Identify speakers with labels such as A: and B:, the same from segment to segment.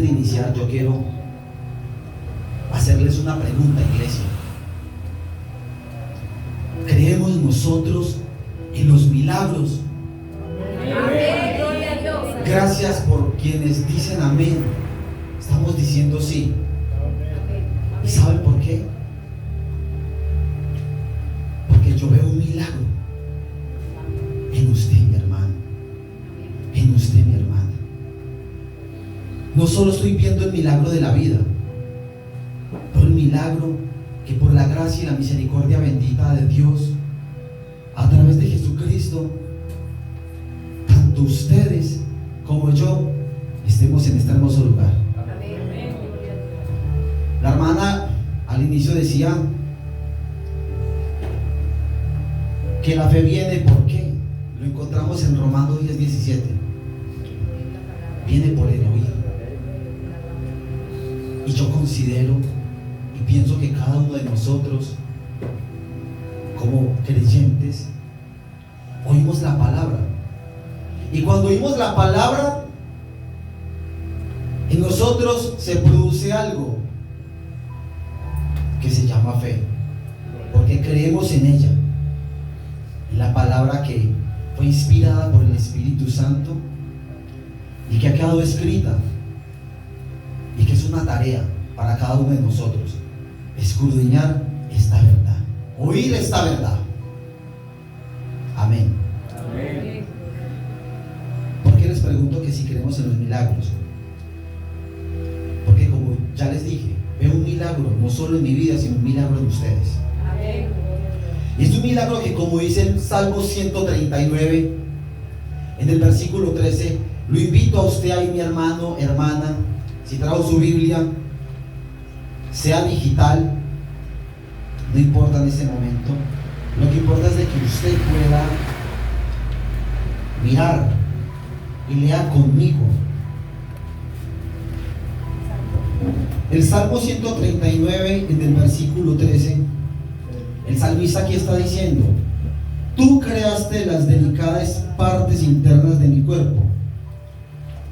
A: de iniciar, yo quiero hacerles una pregunta, iglesia. ¿Creemos nosotros en los milagros?
B: Amén. Gloria a Dios.
A: Gracias por quienes dicen amén. Estamos diciendo sí. ¿Y saben por qué? Porque yo veo un milagro en usted, mi hermano, en usted, mi hermana. No solo estoy viendo el milagro de la vida, pero el milagro que por la gracia y la misericordia bendita de Dios, a través de Jesucristo, tanto ustedes como yo estemos en este hermoso lugar.
B: Amén.
A: La hermana al inicio decía que la fe viene, ¿por qué? Lo encontramos en Romanos 10:17. Viene por el oír. Y yo considero y pienso que cada uno de nosotros, como creyentes, oímos la palabra. Y cuando oímos la palabra, en nosotros se produce algo que se llama fe, porque creemos en ella, en la palabra que fue inspirada por el Espíritu Santo y que ha quedado escrita, y que es una tarea para cada uno de nosotros: escudriñar esta verdad, oír esta verdad. Amén.
B: Amén.
A: ¿Por qué les pregunto que si creemos en los milagros? Porque, como ya les dije, veo un milagro no solo en mi vida, sino un milagro en ustedes.
B: Amén.
A: Y es un milagro que, como dice el Salmo 139 en el versículo 13, lo invito a usted ahí, mi hermano, hermana, si trajo su Biblia, sea digital, no importa en este momento. Lo que importa es de que usted pueda mirar y lea conmigo el Salmo 139 en el versículo 13. El salmista aquí está diciendo: tú creaste las delicadas partes internas de mi cuerpo.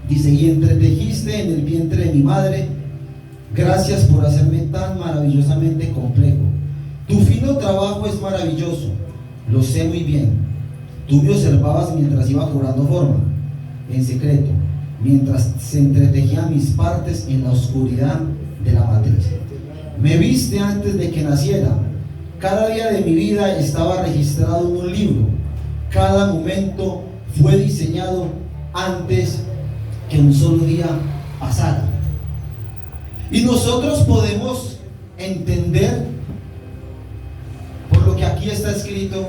A: Dice: y entretejiste en el vientre de mi madre. Gracias por hacerme tan maravillosamente complejo. Tu fino trabajo es maravilloso, lo sé muy bien. Tú me observabas mientras iba cobrando forma, en secreto, mientras se entretejían mis partes en la oscuridad de la matriz. Me viste antes de que naciera. Cada día de mi vida estaba registrado en un libro. Cada momento fue diseñado antes que un solo día pasara. Y nosotros podemos entender, por lo que aquí está escrito,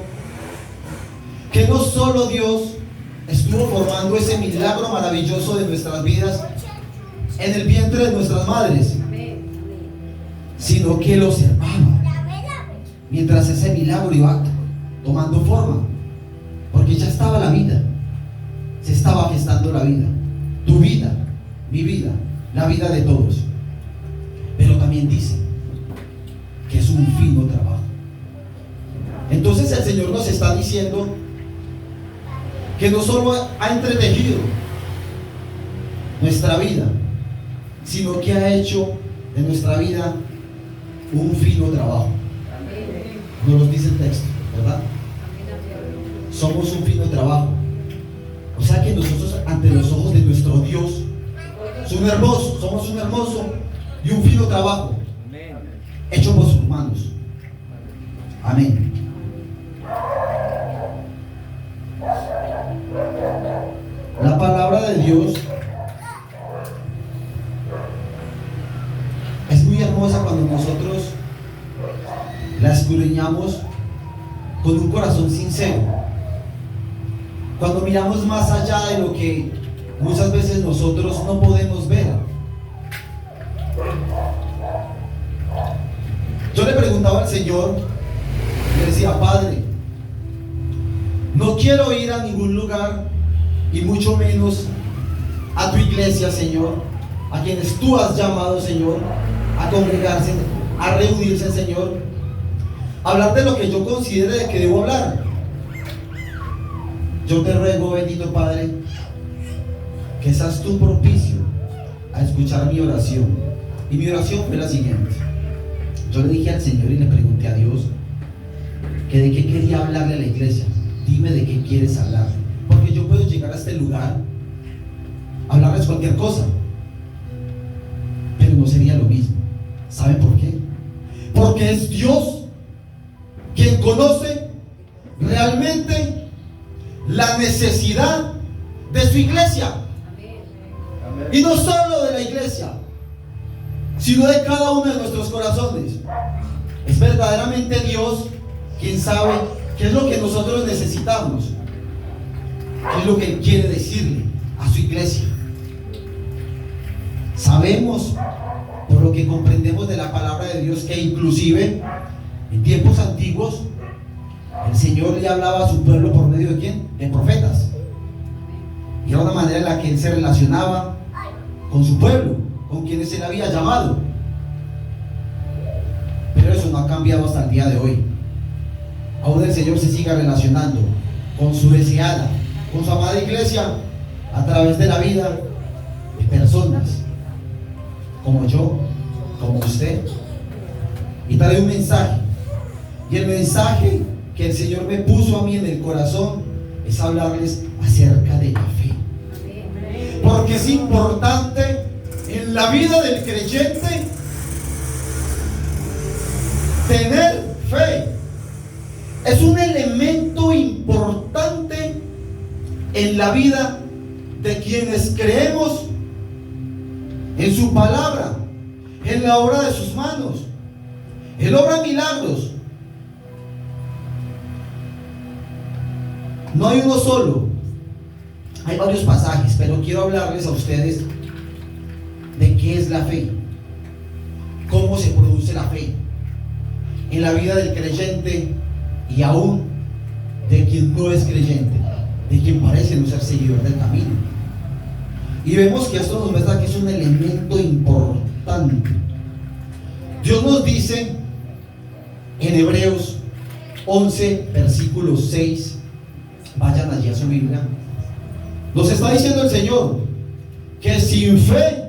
A: que no solo Dios estuvo formando ese milagro maravilloso de nuestras vidas en el vientre de nuestras madres, sino que lo observaba mientras ese milagro iba tomando forma, porque ya estaba la vida, se estaba gestando la vida, tu vida, mi vida, la vida de todos. Pero también dice que es un fino trabajo. Entonces el Señor nos está diciendo que no solo ha entretejido nuestra vida, sino que ha hecho de nuestra vida un fino trabajo. Nos lo dice el texto, ¿verdad? Somos un fino trabajo. O sea que nosotros, ante los ojos de nuestro Dios, somos un hermoso y un fino trabajo hecho por sus manos. Amén. La palabra de Dios es muy hermosa cuando nosotros la escudriñamos con un corazón sincero, cuando miramos más allá de lo que muchas veces nosotros no podemos ver. Yo le preguntaba al Señor, le decía: Padre, no quiero ir a ningún lugar, y mucho menos a tu iglesia, Señor, a quienes tú has llamado, Señor, a congregarse, a reunirse, Señor, a hablar de lo que yo considere de que debo hablar. Yo te ruego, bendito Padre, que seas tú propicio a escuchar mi oración. Y mi oración fue la siguiente. Yo le dije al Señor y le pregunté a Dios que de qué quería hablarle a la iglesia. Dime de qué quieres hablar, porque yo puedo llegar a este lugar, hablarles cualquier cosa, pero no sería lo mismo. ¿Saben por qué? Porque es Dios quien conoce realmente la necesidad de su iglesia. Y no solo de la iglesia, sino de cada uno de nuestros corazones. Es verdaderamente Dios quien sabe qué es lo que nosotros necesitamos, qué es lo que Él quiere decirle a su iglesia. Sabemos, por lo que comprendemos de la palabra de Dios, que inclusive en tiempos antiguos el Señor le hablaba a su pueblo por medio de ¿quién? De profetas. Y era una manera en la que Él se relacionaba con su pueblo, con quienes Él había llamado. Pero eso no ha cambiado hasta el día de hoy. Aún el Señor se sigue relacionando con su deseada, con su amada iglesia, a través de la vida de personas como yo, como usted. Y trae un mensaje. Y el mensaje que el Señor me puso a mí en el corazón es hablarles acerca de la fe. Porque es importante en la vida del creyente tener fe. Es un elemento importante en la vida de quienes creemos en su palabra, en la obra de sus manos. Él obra milagros. No hay uno solo, hay varios pasajes, pero quiero hablarles a ustedes de qué es la fe, cómo se produce la fe en la vida del creyente y aún de quien no es creyente, de quien parece no ser seguidor del camino. Y vemos que esto nos muestra que es un elemento importante. Dios nos dice en Hebreos 11, versículo 6, vayan allí a su Biblia, nos está diciendo el Señor que sin fe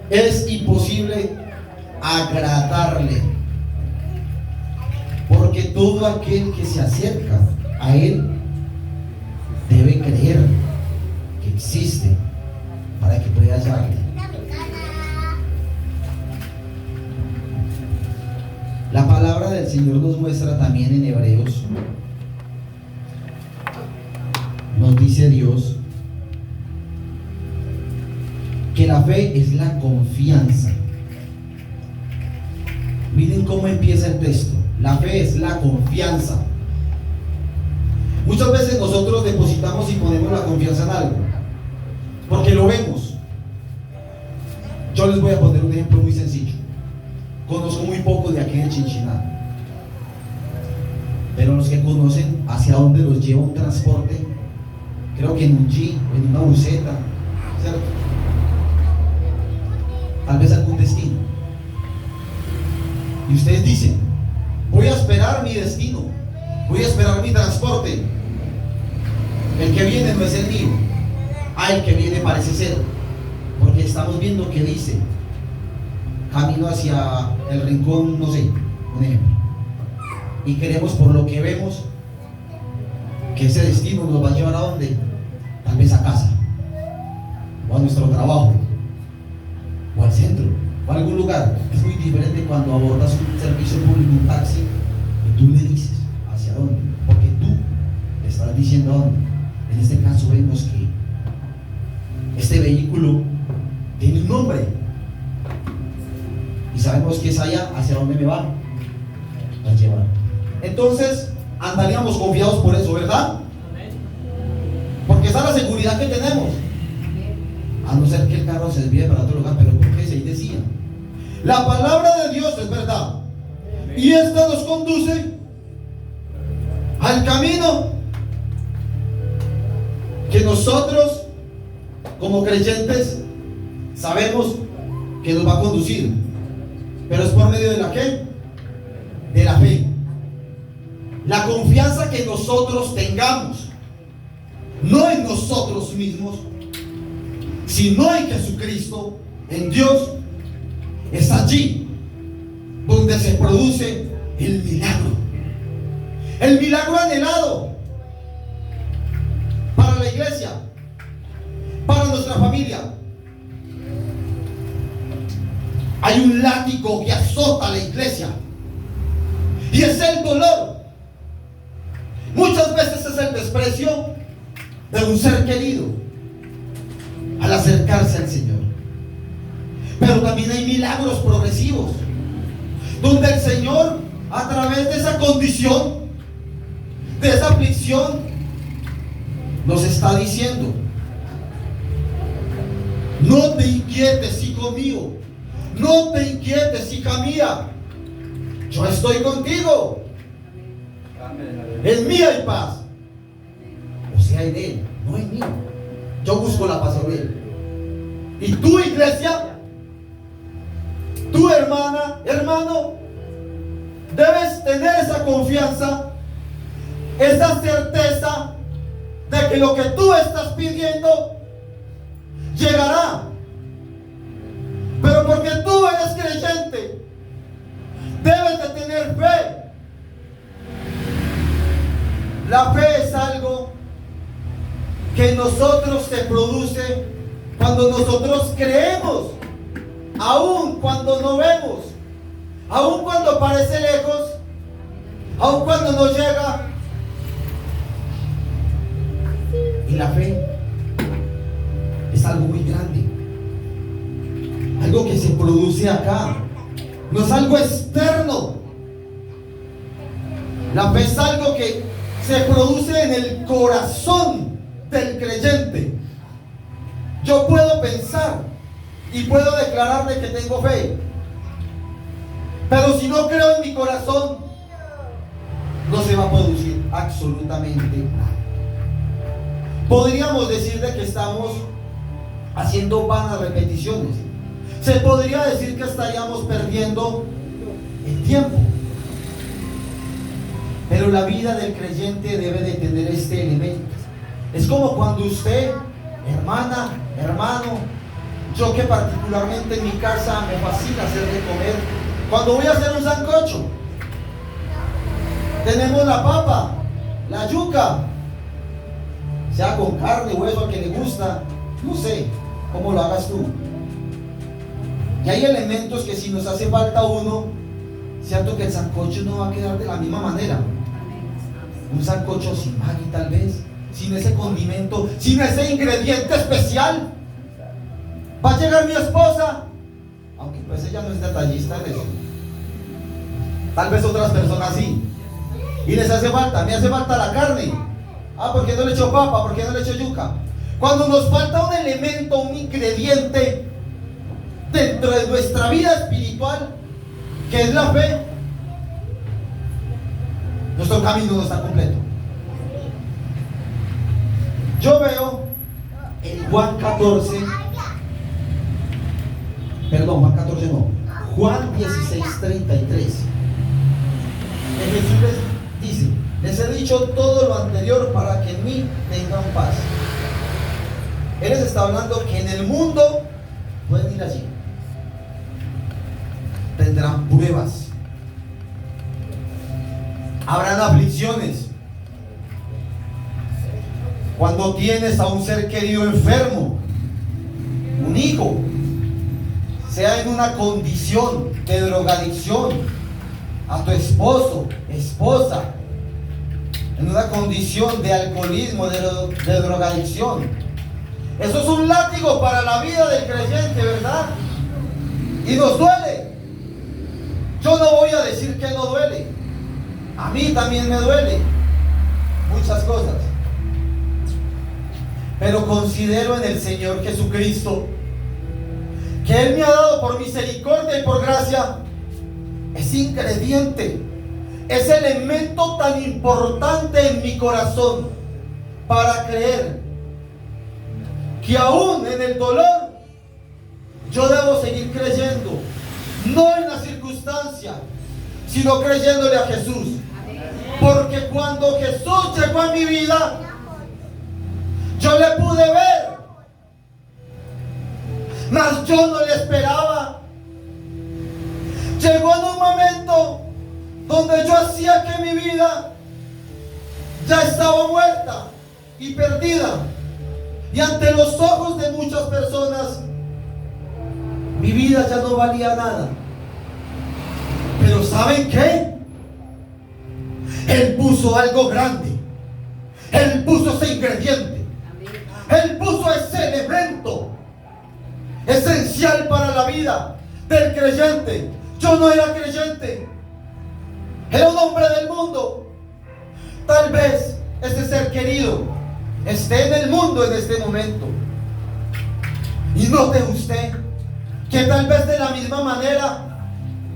A: es imposible agradarle, porque todo aquel que se acerca a Él debe creer que existe para que pueda hallarle. La palabra del Señor nos muestra también en Hebreos, nos dice Dios que la fe es la confianza. Miren cómo empieza el texto. La fe es la confianza. Muchas veces nosotros depositamos y ponemos la confianza en algo porque lo vemos. Yo les voy a poner un ejemplo muy sencillo. Conozco muy poco de aquí de Chinchiná, pero los que conocen hacia dónde los lleva un transporte, creo que en un jeep, en una buseta, ¿cierto? Tal vez algún destino. Y ustedes dicen, voy a esperar mi destino, voy a esperar mi transporte. El que viene no es el mío. El que viene parece ser, porque estamos viendo que dice camino hacia el rincón, no sé, un ejemplo, y queremos por lo que vemos que ese destino nos va a llevar a dónde, tal vez a casa, o a nuestro trabajo, o al centro, o a algún lugar. Es muy diferente cuando abordas un servicio público, un taxi, y tú le dices hacia dónde, porque tú le estás diciendo a dónde. En este caso vemos que este vehículo tiene un nombre y sabemos que es allá, hacia dónde me va a llevar. Entonces andaríamos confiados por eso, ¿verdad? Porque esa es la seguridad que tenemos, a no ser que el carro se desvíe para otro lugar. Pero porque ahí decía, la palabra de Dios es verdad, y esta nos conduce al camino que nosotros como creyentes sabemos que nos va a conducir, pero es por medio de la ¿qué? De la fe. La confianza que nosotros tengamos, no en nosotros mismos, si no en Jesucristo, en Dios, es allí donde se produce el milagro anhelado para la iglesia, para nuestra familia. Hay un látigo que azota a la iglesia y es el dolor. Muchas veces es el desprecio de un ser querido al acercarse al Señor. Pero también hay milagros progresivos donde el Señor, a través de esa condición, de esa aflicción, nos está diciendo: no te inquietes, hijo mío, no te inquietes, hija mía, yo estoy contigo, en mí hay paz. O sea, en Él, no en mí. Yo busco la paz en Él. Y tú, iglesia, tu hermana, hermano, debes tener esa confianza, esa certeza de que lo que tú estás pidiendo llegará. Pero porque tú eres creyente, debes de tener fe. La fe es algo que en nosotros se produce cuando nosotros creemos, aun cuando no vemos, aun cuando parece lejos, aun cuando no llega. Y la fe es algo muy grande, algo que se produce acá, no es algo externo. La fe es algo que se produce en el corazón del creyente. Yo puedo pensar y puedo declararle que tengo fe, pero si no creo en mi corazón, no se va a producir absolutamente nada. Podríamos decir de que estamos haciendo vanas repeticiones. Se podría decir que estaríamos perdiendo el tiempo. Pero la vida del creyente debe de tener este elemento. Es como cuando usted, hermana, hermano, yo que particularmente en mi casa me fascina hacer de comer, cuando voy a hacer un sancocho, tenemos la papa, la yuca, sea con carne, hueso, al que le gusta, no sé cómo lo hagas tú. Y hay elementos que si nos hace falta uno, cierto que el sancocho no va a quedar de la misma manera. Un sancocho sin Maggi tal vez, sin ese condimento, sin ese ingrediente especial. Va a llegar mi esposa, aunque pues ella no es detallista en eso, tal vez otras personas sí, y les hace falta, me hace falta la carne. ¿Por qué no le echo papa? ¿Por qué no le echo yuca? Cuando nos falta un elemento, un ingrediente dentro de nuestra vida espiritual, que es la fe, nuestro camino no está completo. Yo veo en Juan 14, perdón, Juan 14 no, Juan 16:33, Jesús les dice: les he dicho todo lo anterior para que en mí tengan paz. Él les está hablando que en el mundo pueden ir allí, tendrán pruebas, habrán aflicciones. Cuando tienes a un ser querido enfermo, un hijo, sea en una condición de drogadicción, a tu esposo, esposa, en una condición de alcoholismo, de drogadicción, eso es un látigo para la vida del creyente, ¿verdad? Y nos duele. Yo no voy a decir que no duele. A mí también me duele muchas cosas. Pero considero en el Señor Jesucristo que Él me ha dado por misericordia y por gracia ese ingrediente, ese elemento tan importante en mi corazón para creer que aún en el dolor yo debo seguir creyendo, no en la circunstancia, sino creyéndole a Jesús. Porque cuando Jesús llegó a mi vida, yo le pude ver yo no le esperaba. Llegó en un momento donde yo hacía que mi vida ya estaba muerta y perdida. Y ante los ojos de muchas personas, mi vida ya no valía nada. Pero ¿saben qué? Él puso algo grande. Él puso ese ingrediente. Él puso ese elemento esencial para la vida del creyente. Yo no era creyente. Era un hombre del mundo. Tal vez ese ser querido esté en el mundo en este momento. Y note usted que tal vez de la misma manera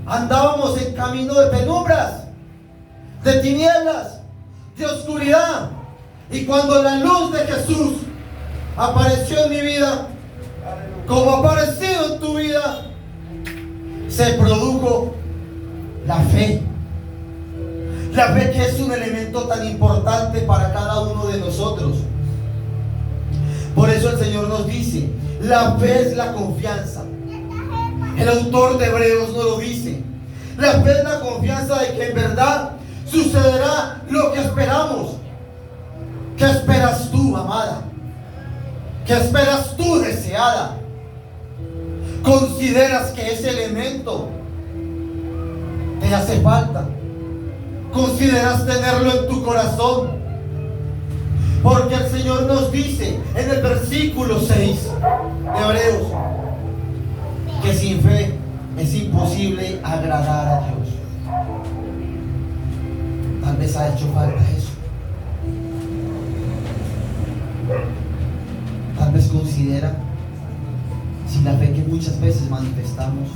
A: andábamos en camino de penumbras, de tinieblas, de oscuridad. Y cuando la luz de Jesús apareció en mi vida, como ha aparecido en tu vida, se produjo la fe. La fe, que es un elemento tan importante para cada uno de nosotros. Por eso el Señor nos dice, la fe es la confianza. El autor de Hebreos nos lo dice. La fe es la confianza de que en verdad sucederá lo que esperamos. ¿Qué esperas tú, amada? ¿Qué esperas tú, deseada? ¿Consideras que ese elemento te hace falta? ¿Consideras tenerlo en tu corazón? Porque el Señor nos dice en el versículo 6 de Hebreos que sin fe es imposible agradar a Dios. Tal vez ha hecho falta eso. Tal vez considera si la fe que muchas veces manifestamos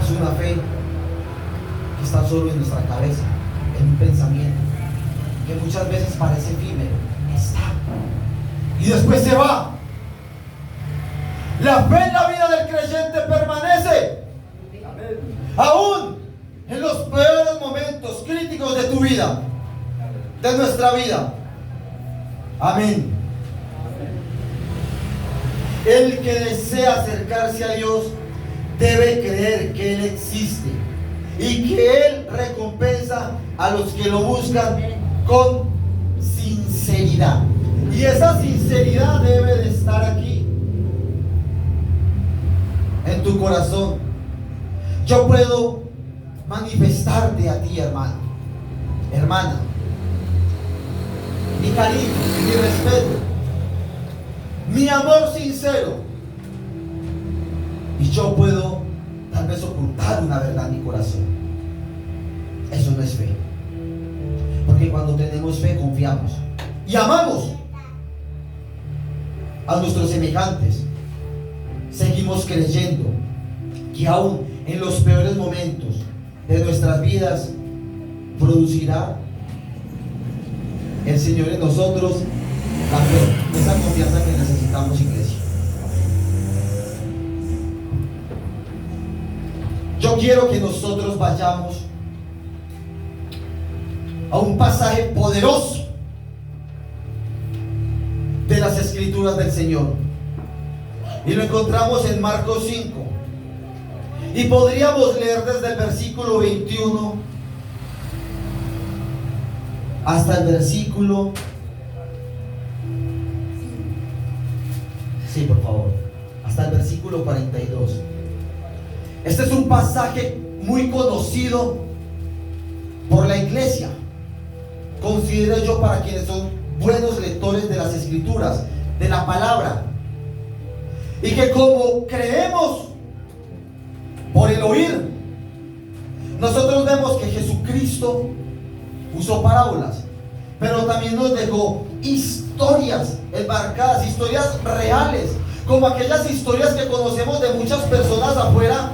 A: es una fe que está solo en nuestra cabeza, en un pensamiento que muchas veces parece efímero, está y después se va. La fe en la vida del creyente permanece aún en los peores momentos críticos de tu vida, de nuestra vida. Amén. El que desea acercarse a Dios debe creer que Él existe y que Él recompensa a los que lo buscan con sinceridad. Y esa sinceridad debe de estar aquí, en tu corazón. Yo puedo manifestarte a ti, hermano, hermana, mi cariño, mi respeto, mi amor sincero. Y yo puedo tal vez ocultar una verdad en mi corazón. Eso no es fe. Porque cuando tenemos fe confiamos y amamos a nuestros semejantes. Seguimos creyendo que aún en los peores momentos de nuestras vidas producirá el Señor en nosotros la fe, esa confianza que necesitamos, iglesia. Yo quiero que nosotros vayamos a un pasaje poderoso de las Escrituras del Señor, y lo encontramos en Marcos 5, y podríamos leer desde el versículo 21 hasta el versículo, sí, por favor, hasta el versículo 42. Este es un pasaje muy conocido por la iglesia, considero yo, para quienes son buenos lectores de las Escrituras, de la palabra, y que como creemos por el oír, nosotros vemos que Jesucristo usó parábolas, pero también nos dejó historias enmarcadas, historias reales, como aquellas historias que conocemos de muchas personas afuera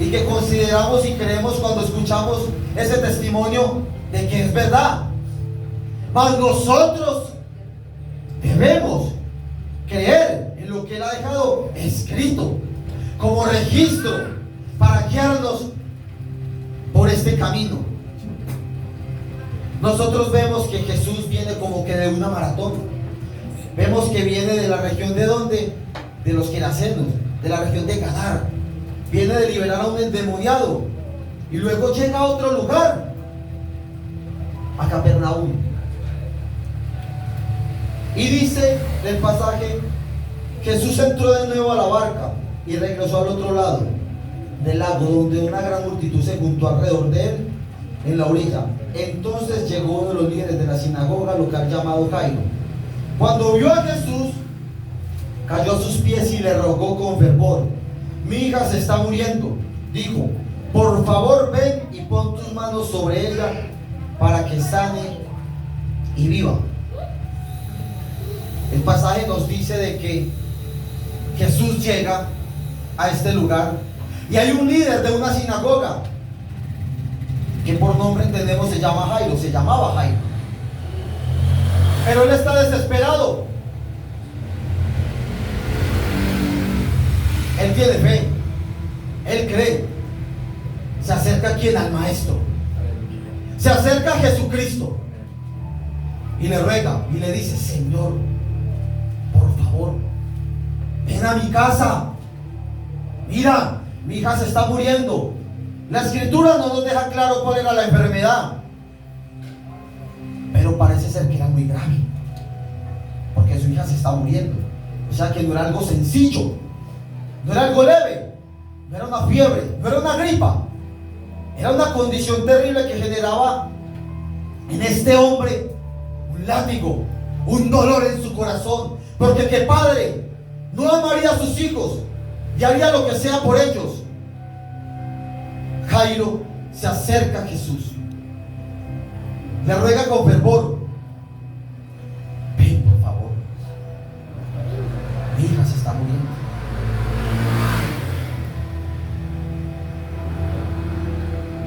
A: y que consideramos y creemos cuando escuchamos ese testimonio de que es verdad. Mas nosotros debemos creer en lo que Él ha dejado escrito como registro para guiarnos por este camino. Nosotros vemos que Jesús viene como que de una maratón. Vemos que viene de la región de ¿dónde? de los Gerasenos, de la región de Gadar. Viene de liberar a un endemoniado y luego llega a otro lugar, a Capernaum. Y dice el pasaje: Jesús entró de nuevo a la barca y regresó al otro lado del lago, donde una gran multitud se juntó alrededor de él en la orilla. Entonces llegó uno de los líderes de la sinagoga local llamado Jairo. Cuando vio a Jesús, cayó a sus pies y le rogó con fervor: mi hija se está muriendo. Dijo: por favor, ven y pon tus manos sobre ella para que sane y viva. El pasaje nos dice de que Jesús llega a este lugar y hay un líder de una sinagoga que por nombre entendemos se llamaba Jairo. Pero él está desesperado. Él tiene fe, él cree. Se acerca a quién, al maestro. Se acerca a Jesucristo y le ruega y le dice: Señor, por favor, ven a mi casa. Mira, mi hija se está muriendo. La escritura no nos deja claro cuál era la enfermedad, pero parece ser que era muy grave, porque su hija se está muriendo. O sea que no era algo sencillo, no era algo leve, no era una fiebre, no era una gripa. Era una condición terrible que generaba en este hombre un látigo, un dolor en su corazón, porque qué padre no amaría a sus hijos y haría lo que sea por ellos. Jairo se acerca a Jesús, le ruega con fervor: ven, por favor, mi hija se está muriendo.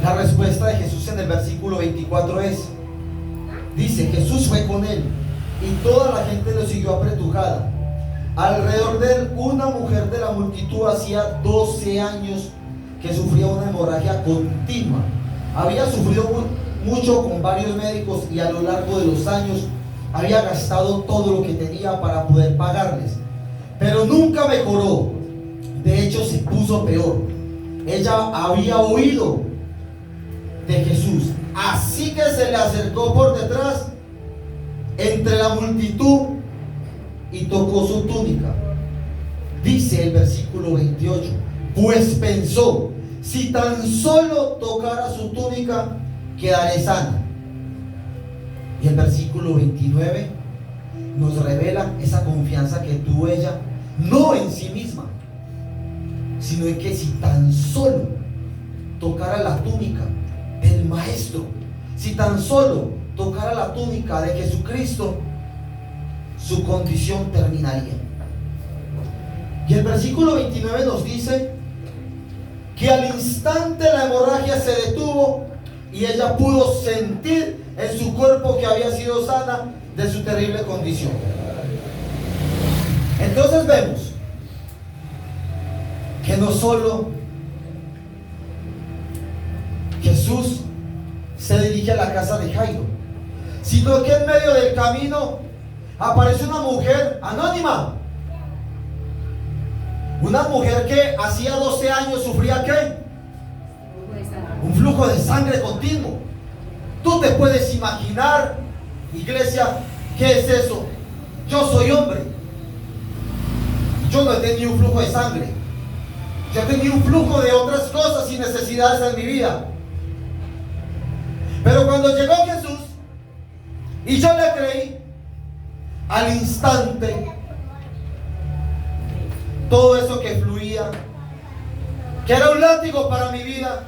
A: La respuesta de Jesús en el versículo 24 dice: Jesús fue con él y toda la gente lo siguió apretujada. Alrededor de él, una mujer de la multitud hacía 12 años que sufría una hemorragia continua. Había sufrido mucho con varios médicos y a lo largo de los años había gastado todo lo que tenía para poder pagarles, pero nunca mejoró. De hecho, se puso peor. Ella había oído de Jesús, así que se le acercó por detrás entre la multitud y tocó su túnica. Dice el versículo 28: pues pensó: si tan solo tocara su túnica, quedaré sana. Y el versículo 29 nos revela esa confianza que tuvo ella, no en sí misma, sino en que si tan solo tocara la túnica del maestro, si tan solo tocara la túnica de Jesucristo, su condición terminaría. Y el versículo 29 nos dice que al instante la hemorragia se detuvo y ella pudo sentir en su cuerpo que había sido sana de su terrible condición. Entonces vemos que no solo Jesús se dirige a la casa de Jairo, sino que en medio del camino aparece una mujer anónima. Una mujer que hacía 12 años sufría ¿qué? Un flujo de sangre continuo. Tú te puedes imaginar, iglesia, ¿qué es eso? Yo soy hombre. Yo no he tenido un flujo de sangre. Yo he tenido un flujo de otras cosas y necesidades en mi vida. Pero cuando llegó Jesús y yo le creí, al instante todo eso que fluía, que era un látigo para mi vida,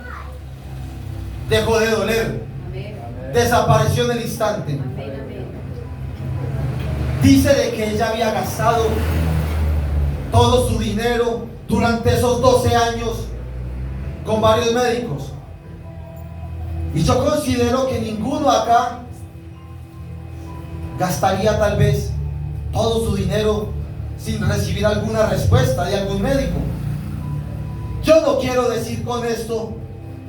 A: dejó de doler. Desapareció en el instante. Dice de que ella había gastado todo su dinero durante esos 12 años con varios médicos. Y yo considero que ninguno acá gastaría tal vez todo su dinero sin recibir alguna respuesta de algún médico. Yo no quiero decir con esto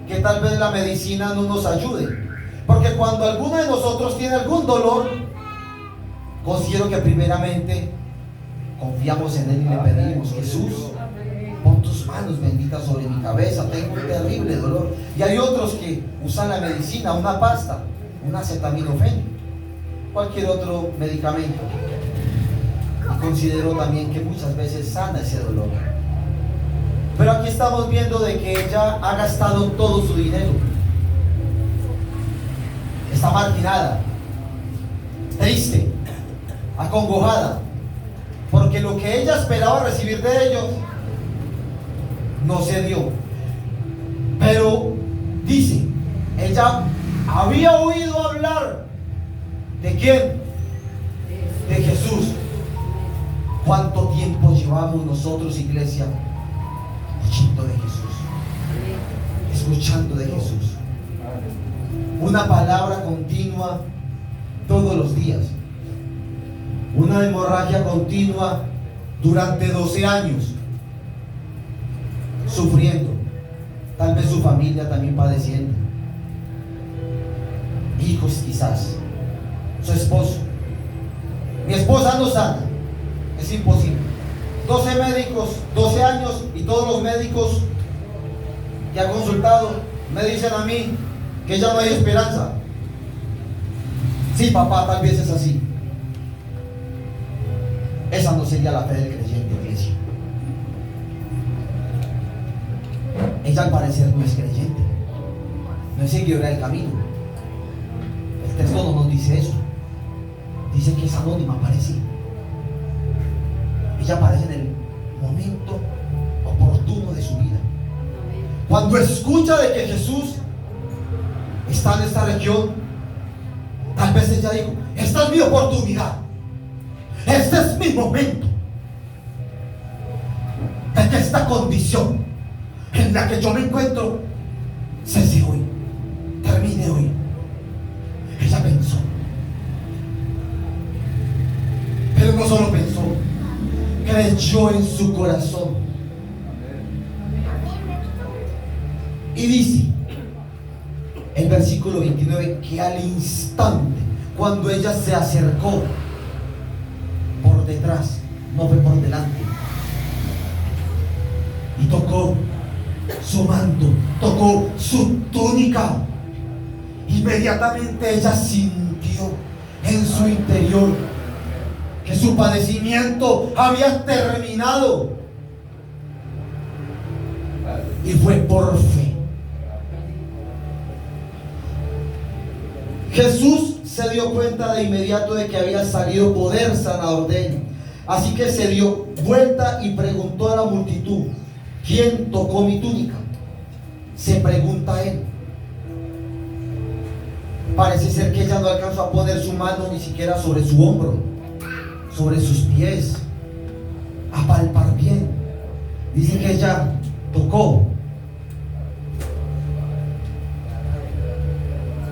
A: que tal vez la medicina no nos ayude, porque cuando alguno de nosotros tiene algún dolor, considero que primeramente confiamos en Él y le pedimos: Jesús, pon tus manos benditas sobre mi cabeza, tengo un terrible dolor. Y hay otros que usan la medicina, una pasta, un acetaminofén, cualquier otro medicamento. Y considero también que muchas veces sana ese dolor. Pero aquí estamos viendo de que ella ha gastado todo su dinero. Está marginada, triste, acongojada, porque lo que ella esperaba recibir de ellos no se dio. Pero dice, ella había oído hablar ¿de quién? De Jesús. ¿Cuánto tiempo llevamos nosotros, iglesia, oyendo de Jesús, escuchando de Jesús? Una palabra continua todos los días, una hemorragia continua durante 12 años, sufriendo, tal vez su familia también padeciendo, hijos quizás, su esposo. Mi esposa no sana, es imposible. 12 médicos, 12 años, y todos los médicos que ha consultado me dicen a mí que ya no hay esperanza. Sí, papá, tal vez es así. Esa no sería la fe del creyente, iglesia. Ella al parecer no es creyente, no es seguidora del camino. El texto no nos dice eso. Dice que es anónima, parece. Ella aparece en el momento oportuno de su vida. Cuando escucha de que Jesús está en esta región, tal vez ella dijo: esta es mi oportunidad, este es mi momento, de que esta condición en la que yo me encuentro cese hoy, termine hoy. Ella pensó, pero no solo pensó, creyó en su corazón. Y dice el versículo 29 que al instante, cuando ella se acercó por detrás, no fue por delante, y tocó su manto, tocó su túnica, inmediatamente ella sintió en su interior que su padecimiento había terminado, y fue por fe. Jesús se dio cuenta de inmediato de que había salido poder sanador de él, así que se dio vuelta y preguntó a la multitud: ¿quién tocó mi túnica? Se pregunta él. Parece ser que ella no alcanzó a poner su mano ni siquiera sobre su hombro, sobre sus pies, a palpar bien. Dice que ella tocó,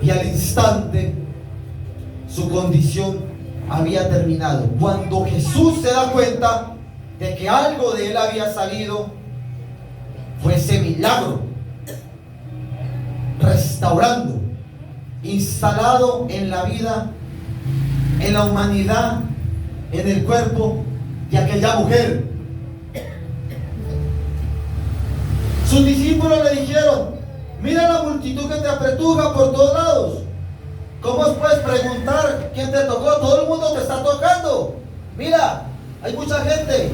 A: y al instante su condición había terminado. Cuando Jesús se da cuenta de que algo de él había salido, fue ese milagro, restaurando, instalado en la vida, en la humanidad, en el cuerpo de aquella mujer. Sus discípulos le dijeron: mira la multitud que te apretuja por todos lados. ¿Cómo puedes preguntar quién te tocó? Todo el mundo te está tocando. Mira, hay mucha gente.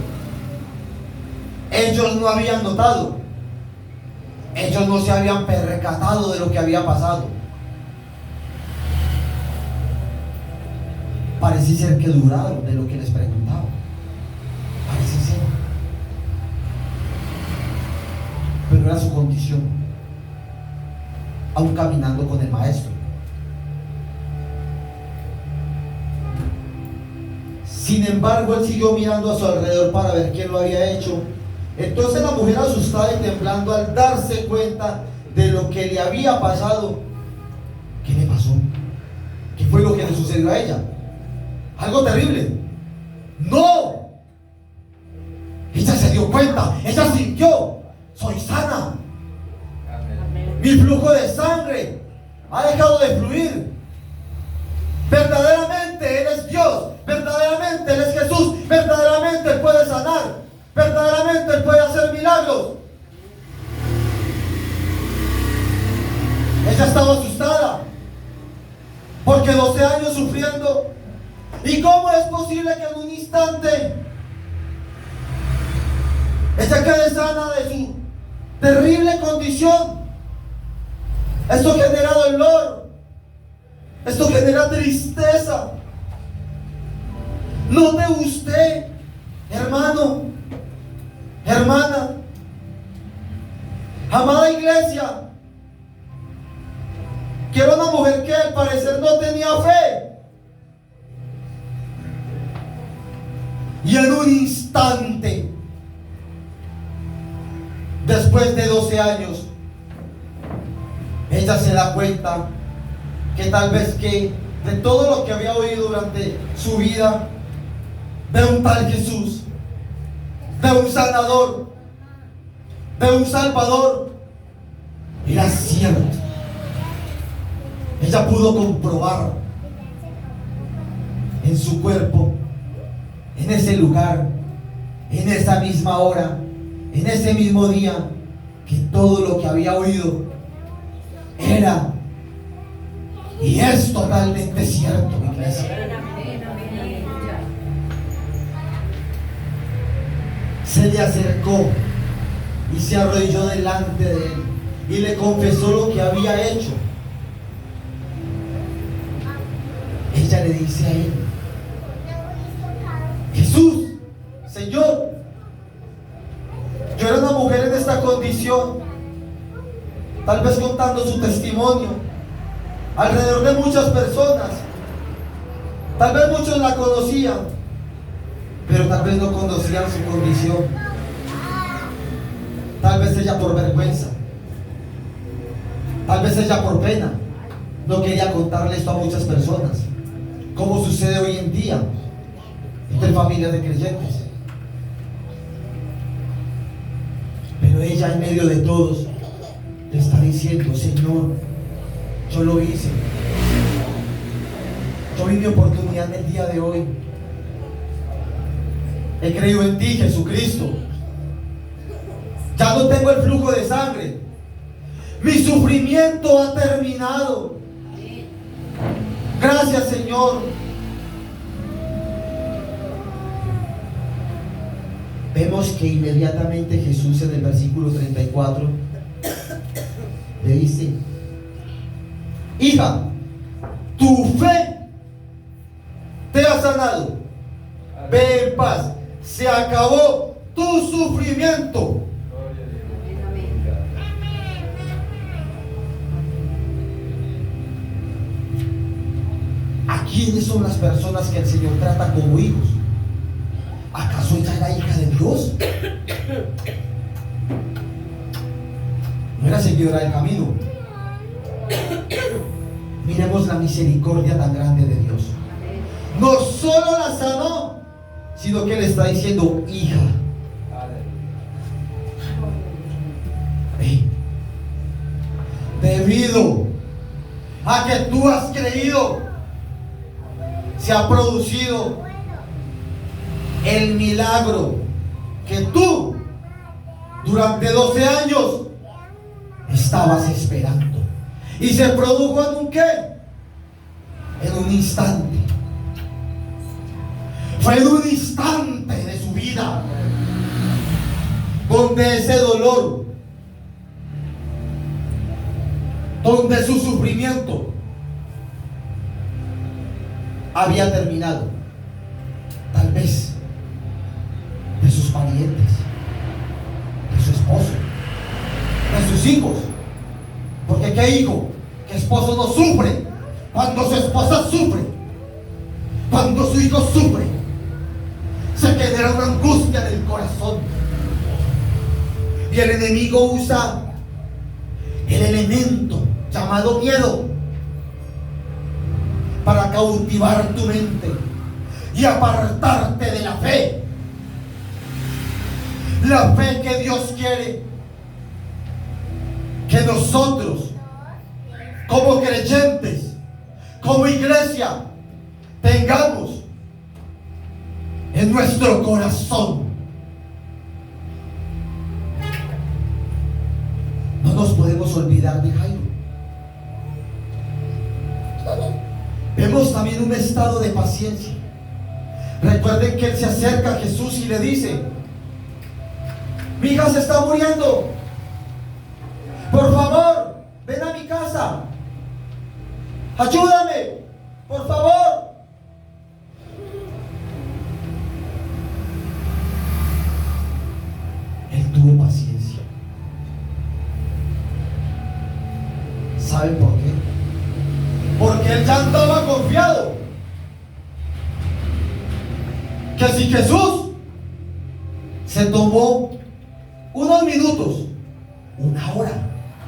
A: Ellos no habían notado, ellos no se habían percatado de lo que había pasado. Parece ser que dudaron de lo que les preguntaba. Parece ser. Pero era su condición, aún caminando con el maestro. Sin embargo, él siguió mirando a su alrededor para ver quién lo había hecho. Entonces la mujer, asustada y temblando al darse cuenta de lo que le había pasado, ¿qué le pasó? ¿Qué fue lo que le sucedió a ella? Algo terrible. ¡No! Ella se dio cuenta, ella sintió: soy sana. Mi flujo de sangre ha dejado de fluir. Verdaderamente Él es Dios, verdaderamente Él es Jesús, verdaderamente Él puede milagros. Ella estaba asustada, porque 12 años sufriendo. ¿Y cómo es posible que en un instante ella quede sana de su terrible condición? Esto genera dolor, esto genera tristeza. Note usted, hermano, hermana, amada iglesia, que era una mujer que al parecer no tenía fe. Y en un instante, después de 12 años, ella se da cuenta que tal vez que de todo lo que había oído durante su vida, de un tal Jesús, de un sanador, de un salvador, era cierto. Ella pudo comprobar en su cuerpo, en ese lugar, en esa misma hora, en ese mismo día, que todo lo que había oído era y es totalmente cierto, mi iglesia. Se le acercó y se arrodilló delante de él y le confesó lo que había hecho. Ella le dice a él: Jesús, Señor, yo era una mujer en esta condición, tal vez contando su testimonio alrededor de muchas personas. Tal vez muchos la conocían, pero tal vez no conocían su condición. Tal vez ella por vergüenza, tal vez ella por pena, no quería contarle esto a muchas personas, como sucede hoy en día entre familias de creyentes. Pero ella, en medio de todos, le está diciendo: Señor, yo lo hice, yo vi mi oportunidad en el día de hoy, he creído en ti, Jesucristo, ya no tengo el flujo de sangre, mi sufrimiento ha terminado, gracias, Señor. Vemos que inmediatamente Jesús, en el versículo 34, le dice: hija, tu fe te ha sanado, ve en paz, se acabó tu sufrimiento. ¿A quiénes son las personas que el Señor trata como hijos? ¿Acaso ella era hija de Dios? No era seguidora del camino. Miremos la misericordia tan grande de Dios. No solo la sanó, sino que le está diciendo: hija, debido a que tú has creído, se ha producido el milagro que tú durante 12 años estabas esperando. Y se produjo en un ¿qué? En un instante. Fue en un instante de su vida donde ese dolor, donde su sufrimiento había terminado. Tal vez de sus parientes, de su esposo, de sus hijos. Porque ¿qué hijo, qué esposo no sufre cuando su esposa sufre? Cuando su hijo sufre, se genera una angustia en el corazón. Y el enemigo usa el elemento llamado miedo para cautivar tu mente y apartarte de la fe. La fe que Dios quiere que nosotros, como creyentes, como iglesia, tengamos en nuestro corazón. también un estado de paciencia. Recuerden que él se acerca a Jesús y le dice: mi hija se está muriendo, por favor, ven a mi casa, ayúdame, por favor. Él tuvo paciencia. ¿Saben por qué? Porque él ya andaba confiado que si Jesús se tomó unos minutos, una hora,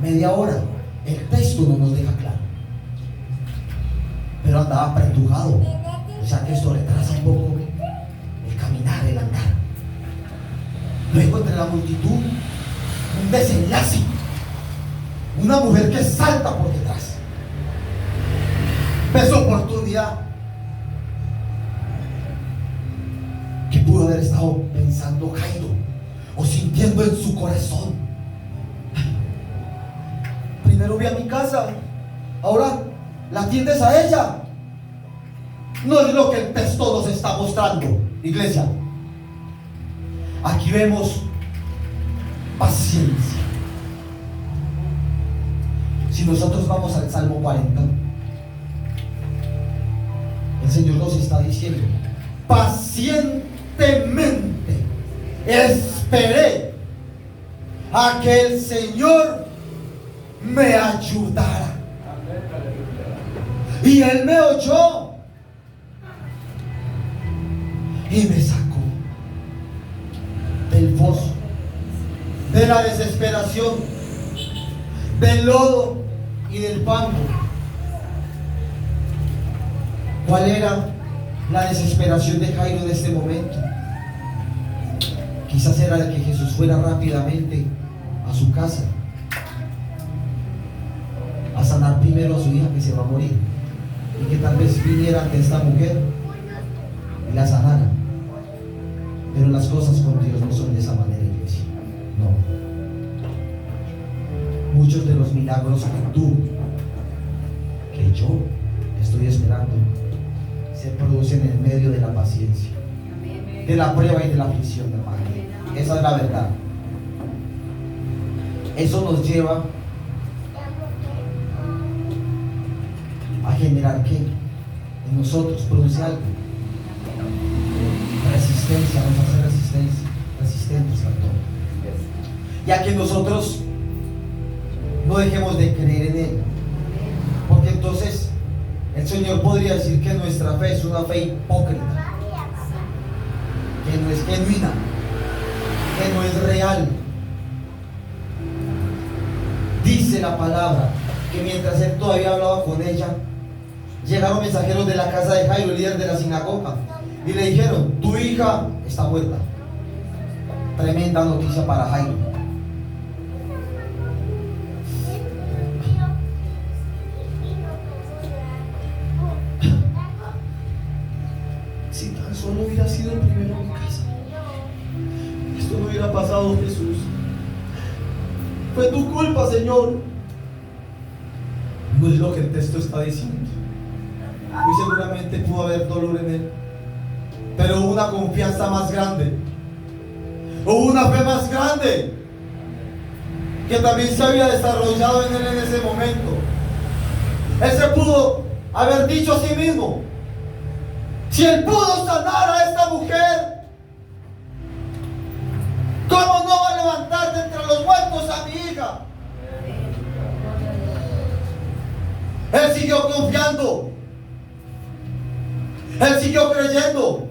A: media hora, el texto no nos deja claro, pero andaba apretujado, o sea que esto retrasa un poco el caminar, el andar. Luego entre la multitud, un desenlace, una mujer que salta por detrás. Ves oportunidad. ¿Qué pudo haber estado pensando Jairo o sintiendo en su corazón? Primero vi a mi casa, ahora la atiendes a ella. No es lo que el texto nos está mostrando, iglesia. Aquí vemos paciencia. Si nosotros vamos al Salmo 40, el Señor nos está diciendo: pacientemente esperé a que el Señor me ayudara, y Él me oyó y me sacó del foso, de la desesperación, del lodo y del fango. ¿Cuál era la desesperación de Jairo en este momento? Quizás era de que Jesús fuera rápidamente a su casa a sanar primero a su hija que se va a morir, y que tal vez viniera ante esta mujer y la sanara. Pero las cosas con Dios no son de esa manera, iglesia. No. Muchos de los milagros que tú, que yo estoy esperando, se producen en medio de la paciencia, de la prueba y de la aflicción, hermano. Esa es la verdad. Eso nos lleva a generar ¿qué? En nosotros produce algo. Resistencia, nos hace resistentes a todo. Ya que nosotros no dejemos de creer en Él, porque entonces el Señor podría decir que nuestra fe es una fe hipócrita, que no es genuina, que no es real. Dice la palabra que mientras Él todavía hablaba con ella, llegaron mensajeros de la casa de Jairo, el líder de la sinagoga, y le dijeron: tu hija está muerta. Tremenda noticia para Jairo. Si tan solo hubiera sido el primero en mi casa, esto no hubiera pasado, Jesús. Fue tu culpa, Señor. No es lo que el texto está diciendo. Muy seguramente pudo haber dolor en él, pero hubo una confianza más grande, hubo una fe más grande que también se había desarrollado en él en ese momento. Él se pudo haber dicho a sí mismo: si Él pudo sanar a esta mujer, ¿cómo no va a levantar de entre los muertos a mi hija? Él siguió confiando, Él siguió creyendo.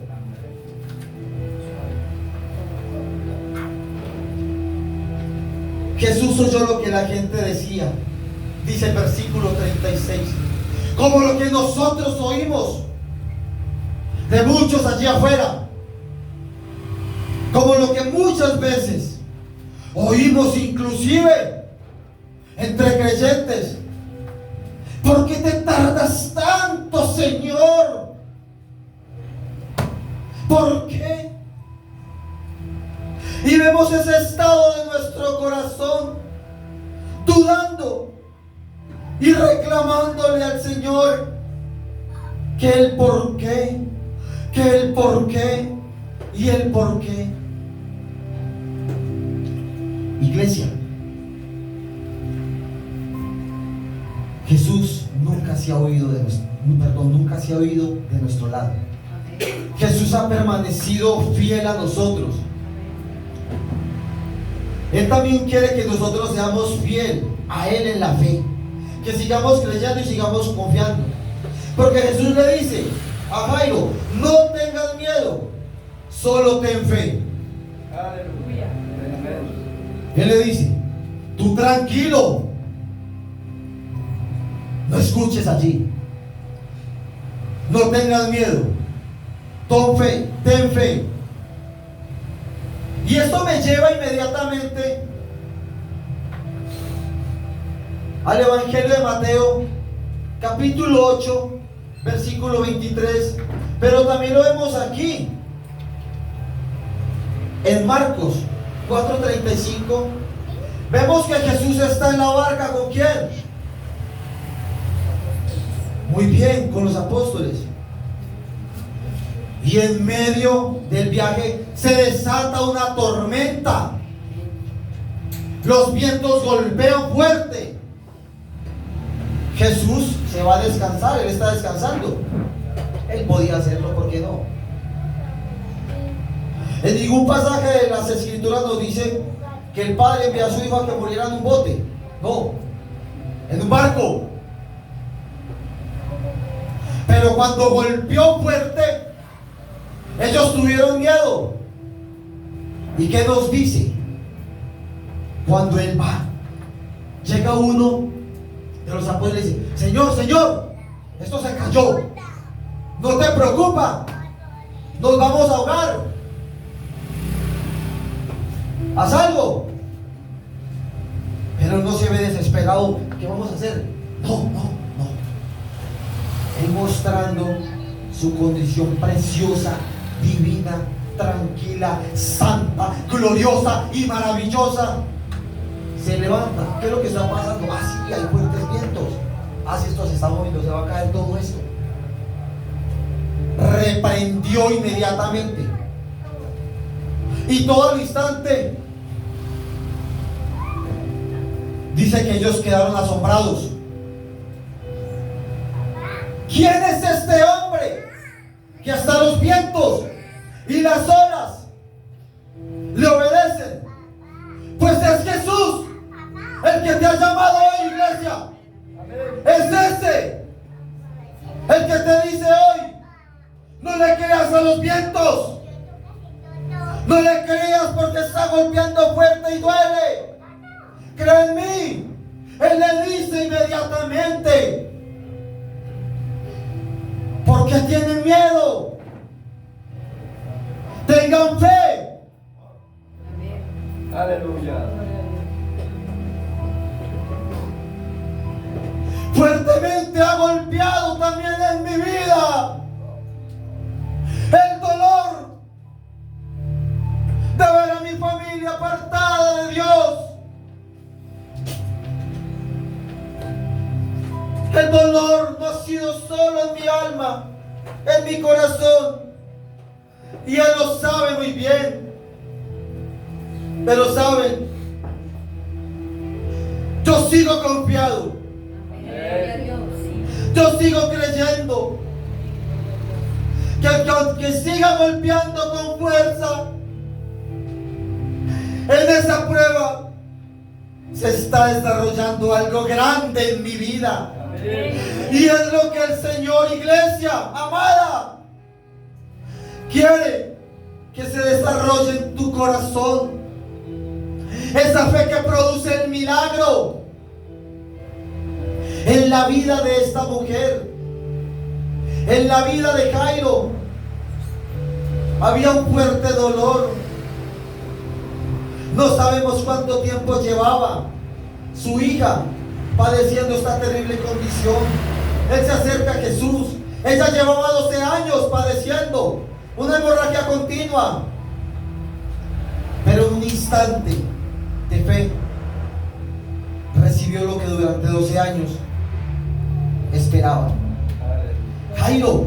A: Jesús oyó lo que la gente decía. Dice el versículo 36: como lo que nosotros oímos de muchos allí afuera, como lo que muchas veces oímos inclusive entre creyentes. ¿Por qué te tardas tanto, Señor? ¿Por qué? Y vemos ese estado de nuestro corazón, dudando y reclamándole al Señor: que el por qué, que el por qué y el por qué. Iglesia, Jesús nunca se ha oído de nuestro lado. Jesús ha permanecido fiel a nosotros. Él también quiere que nosotros seamos fiel a Él en la fe, que sigamos creyendo y sigamos confiando. Porque Jesús le dice a Jairo: no tengas miedo, solo ten fe.
B: Aleluya.
A: Él le dice: tú tranquilo, no escuches allí, no tengas miedo, ten fe. Y esto me lleva inmediatamente al Evangelio de Mateo, capítulo 8, versículo 23, pero también lo vemos aquí en Marcos 4:35. Vemos que Jesús está en la barca. ¿Con quién? Muy bien, con los apóstoles. Y en medio del viaje se desata una tormenta. Los vientos golpean fuerte. Jesús se va a descansar, Él está descansando. Él podía hacerlo, ¿por qué no? En ningún pasaje de las Escrituras nos dice que el Padre envió a su Hijo a que muriera en un bote. No, en un barco. Pero cuando golpeó fuerte, ellos tuvieron miedo. ¿Y qué nos dice? Cuando Él va, llega uno de los apóstoles y dice: Señor, Señor, esto se cayó, no te preocupa, nos vamos a ahogar, haz algo. Pero Él no se ve desesperado. ¿Qué vamos a hacer? No. Él mostrando su condición preciosa, divina, tranquila, santa, gloriosa y maravillosa, se levanta. ¿Qué es lo que está pasando? Sí, hay fuertes vientos. Si esto se está moviendo, se va a caer todo esto. Reprendió inmediatamente, y todo al instante dice que ellos quedaron asombrados. ¿Quién es este hombre que hasta los vientos y las olas le obedecen? Pues es Jesús, el que te ha llamado hoy, iglesia. Es ese el que te dice hoy: no le creas a los vientos, no le creas porque está golpeando fuerte y duele. Cree en mí. Él le dice inmediatamente: ¿por qué tienen miedo? Tengan fe.
C: Aleluya.
A: Fuertemente ha golpeado también en mi vida el dolor de ver a mi familia apartada de Dios. El dolor no ha sido solo en mi alma, en mi corazón, y Él lo sabe muy bien. Pero saben, yo sigo confiado, yo sigo creyendo que aunque siga golpeando con fuerza, en esa prueba se está desarrollando algo grande en mi vida. Y es lo que el Señor, iglesia amada, quiere que se desarrolle en tu corazón. Esa fe que produce el milagro. En la vida de esta mujer, en la vida de Jairo, había un fuerte dolor. No sabemos cuánto tiempo llevaba su hija padeciendo esta terrible condición. Él se acerca a Jesús. Ella llevaba 12 años padeciendo una hemorragia continua, pero en un instante de fe recibió lo que durante 12 años esperaba. Jairo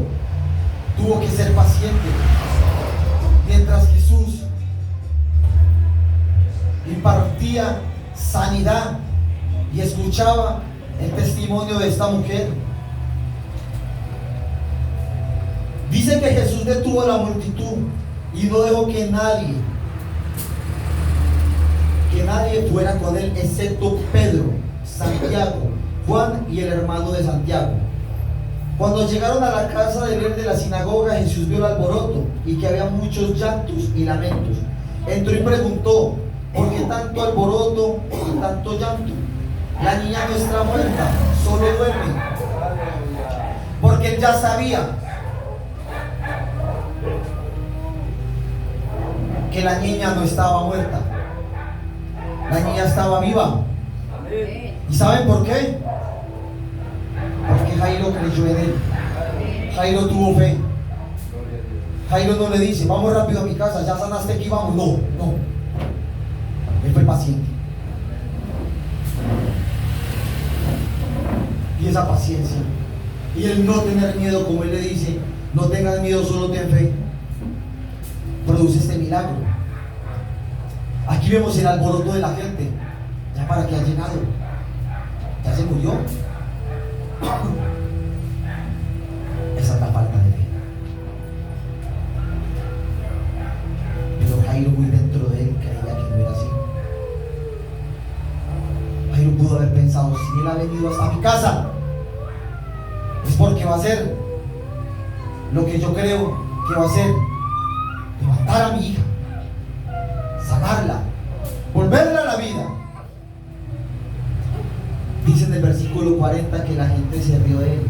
A: tuvo que ser paciente mientras Jesús impartía sanidad y escuchaba el testimonio de esta mujer. Dice que Jesús detuvo a la multitud y no dejó que nadie fuera con él, excepto Pedro, Santiago, Juan y el hermano de Santiago. Cuando llegaron a la casa de él de la sinagoga, Jesús vio el alboroto y que había muchos llantos y lamentos. Entró y preguntó: ¿por qué tanto alboroto y tanto llanto? La niña no está muerta, solo duerme. Porque él ya sabía que la niña no estaba muerta, la niña estaba viva. ¿Y saben por qué? Porque Jairo creyó en él. Jairo tuvo fe. Jairo no le dice: vamos rápido a mi casa, ya sanaste aquí, vamos. No. Él fue paciente. Y esa paciencia y el no tener miedo, como él le dice: no tengas miedo, solo ten fe, produce este milagro. Aquí vemos el alboroto de la gente. ¿Ya para qué ha llegado? ¿Ya se murió? Esa es la falta de fe. Pero Jairo, muy dentro de él, creía que no era así. Jairo pudo haber pensado: si él ha venido hasta mi casa, es porque va a hacer lo que yo creo que va a hacer: levantar a mi hija, sanarla, volverla a la vida. Dice en el versículo 40 que la gente se rió de él,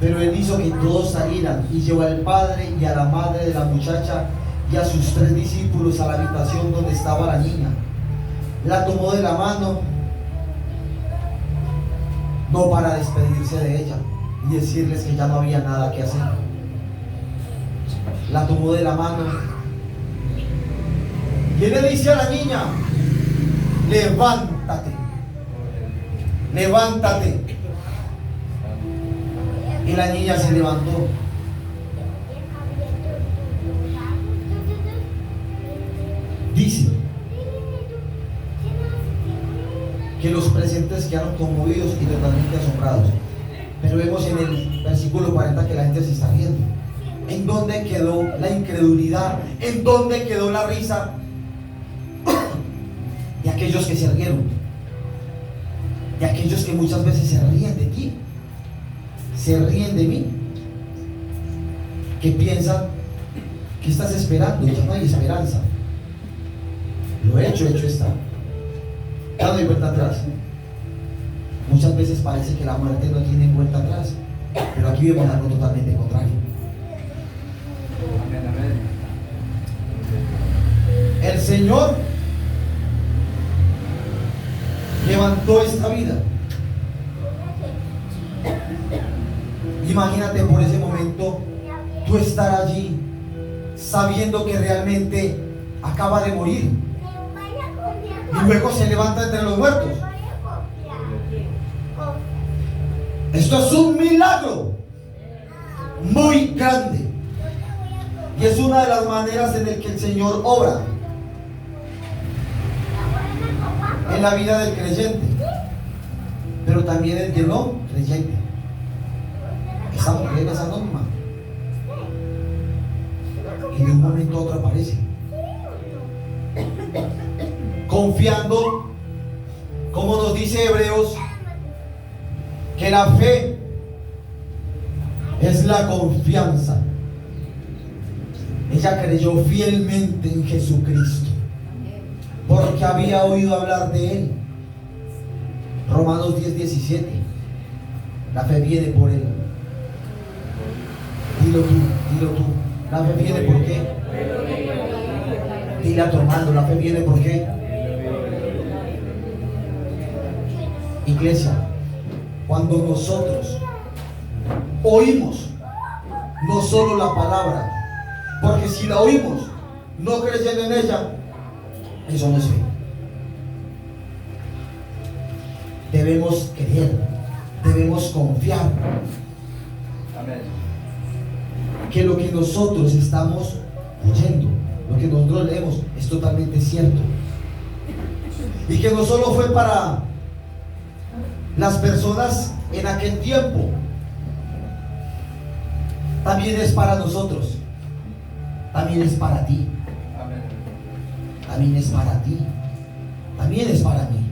A: pero él hizo que todos salieran y llevó al padre y a la madre de la muchacha y a sus 3 discípulos a la habitación donde estaba la niña. La tomó de la mano, no para despedirse de ella y decirles que ya no había nada que hacer. La tomó de la mano y él le dice a la niña: levántate, levántate. Y la niña se levantó. Dice que los presentes quedaron conmovidos y totalmente asombrados. Pero vemos en el versículo 40 que la gente se está riendo. ¿En dónde quedó la incredulidad? ¿En dónde quedó la risa de aquellos que se rieron? De aquellos que muchas veces se ríen de ti, se ríen de mí, que piensan que estás esperando y ya no hay esperanza. Lo hecho está. Ya no hay vuelta atrás. Muchas veces parece que la muerte no tiene vuelta atrás, pero aquí vemos algo totalmente contrario. El Señor levantó esta vida. Imagínate por ese momento tú estar allí sabiendo que realmente acaba de morir y luego se levanta entre los muertos. Esto es un milagro muy grande y es una de las maneras en las que el Señor obra en la vida del creyente, pero también el de no creyente. Esa mujer es anónima y de un momento a otro aparece, confiando, como nos dice Hebreos, que la fe es la confianza. Ella creyó fielmente en Jesucristo porque había oído hablar de él. Romanos 10:17. La fe viene por él. Dilo tú. La fe viene por qué. Dile a tu hermano: la fe viene por qué. Iglesia, cuando nosotros oímos no solo la palabra, porque si la oímos no creyendo en ella, eso no es fe. Debemos creer, debemos confiar.
B: Amén.
A: que lo que nosotros estamos oyendo, lo que nosotros leemos, es totalmente cierto. Y que no solo fue para las personas en aquel tiempo, también es para nosotros, también es para ti,
B: Amén.
A: también es para ti, también es para mí.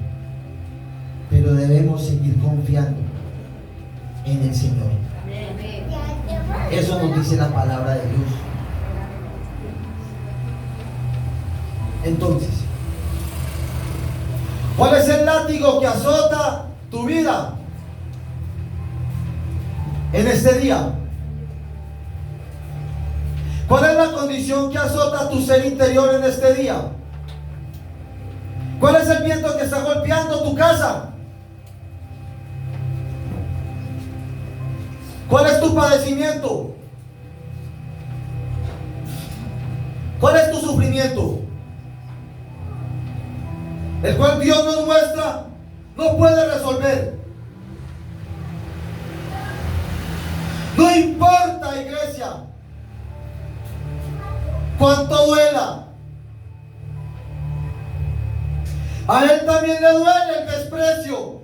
A: Pero debemos seguir confiando en el Señor. Eso nos dice la palabra de Dios. Entonces, ¿cuál es el látigo que azota tu vida en este día? ¿Cuál es la condición que azota tu ser interior en este día? ¿Cuál es el viento que está golpeando tu casa? ¿Cuál es tu padecimiento? ¿Cuál es tu sufrimiento? El cual Dios nos muestra, no puede resolver. No importa, iglesia, cuánto duela. A Él también le duele el desprecio.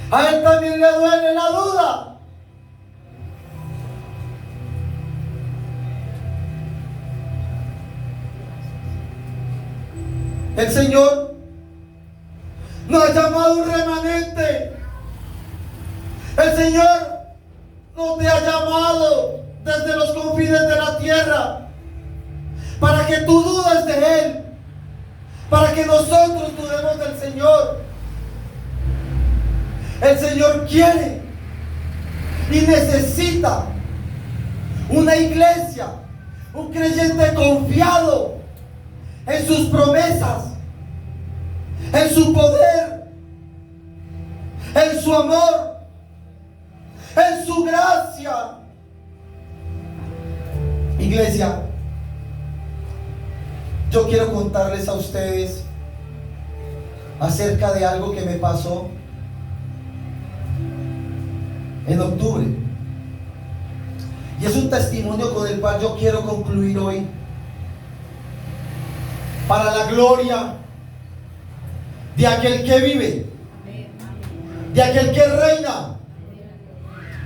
A: A Él también le duele la duda. El Señor nos ha llamado un remanente. El Señor no te ha llamado desde los confines de la tierra para que tú dudes de Él, para que nosotros dudemos del Señor. El Señor quiere y necesita una iglesia, un creyente confiado en sus promesas, en su poder, en su amor, en su gracia. Iglesia, yo quiero contarles a ustedes acerca de algo que me pasó en octubre, y es un testimonio con el cual yo quiero concluir hoy, para la gloria de aquel que vive, de aquel que reina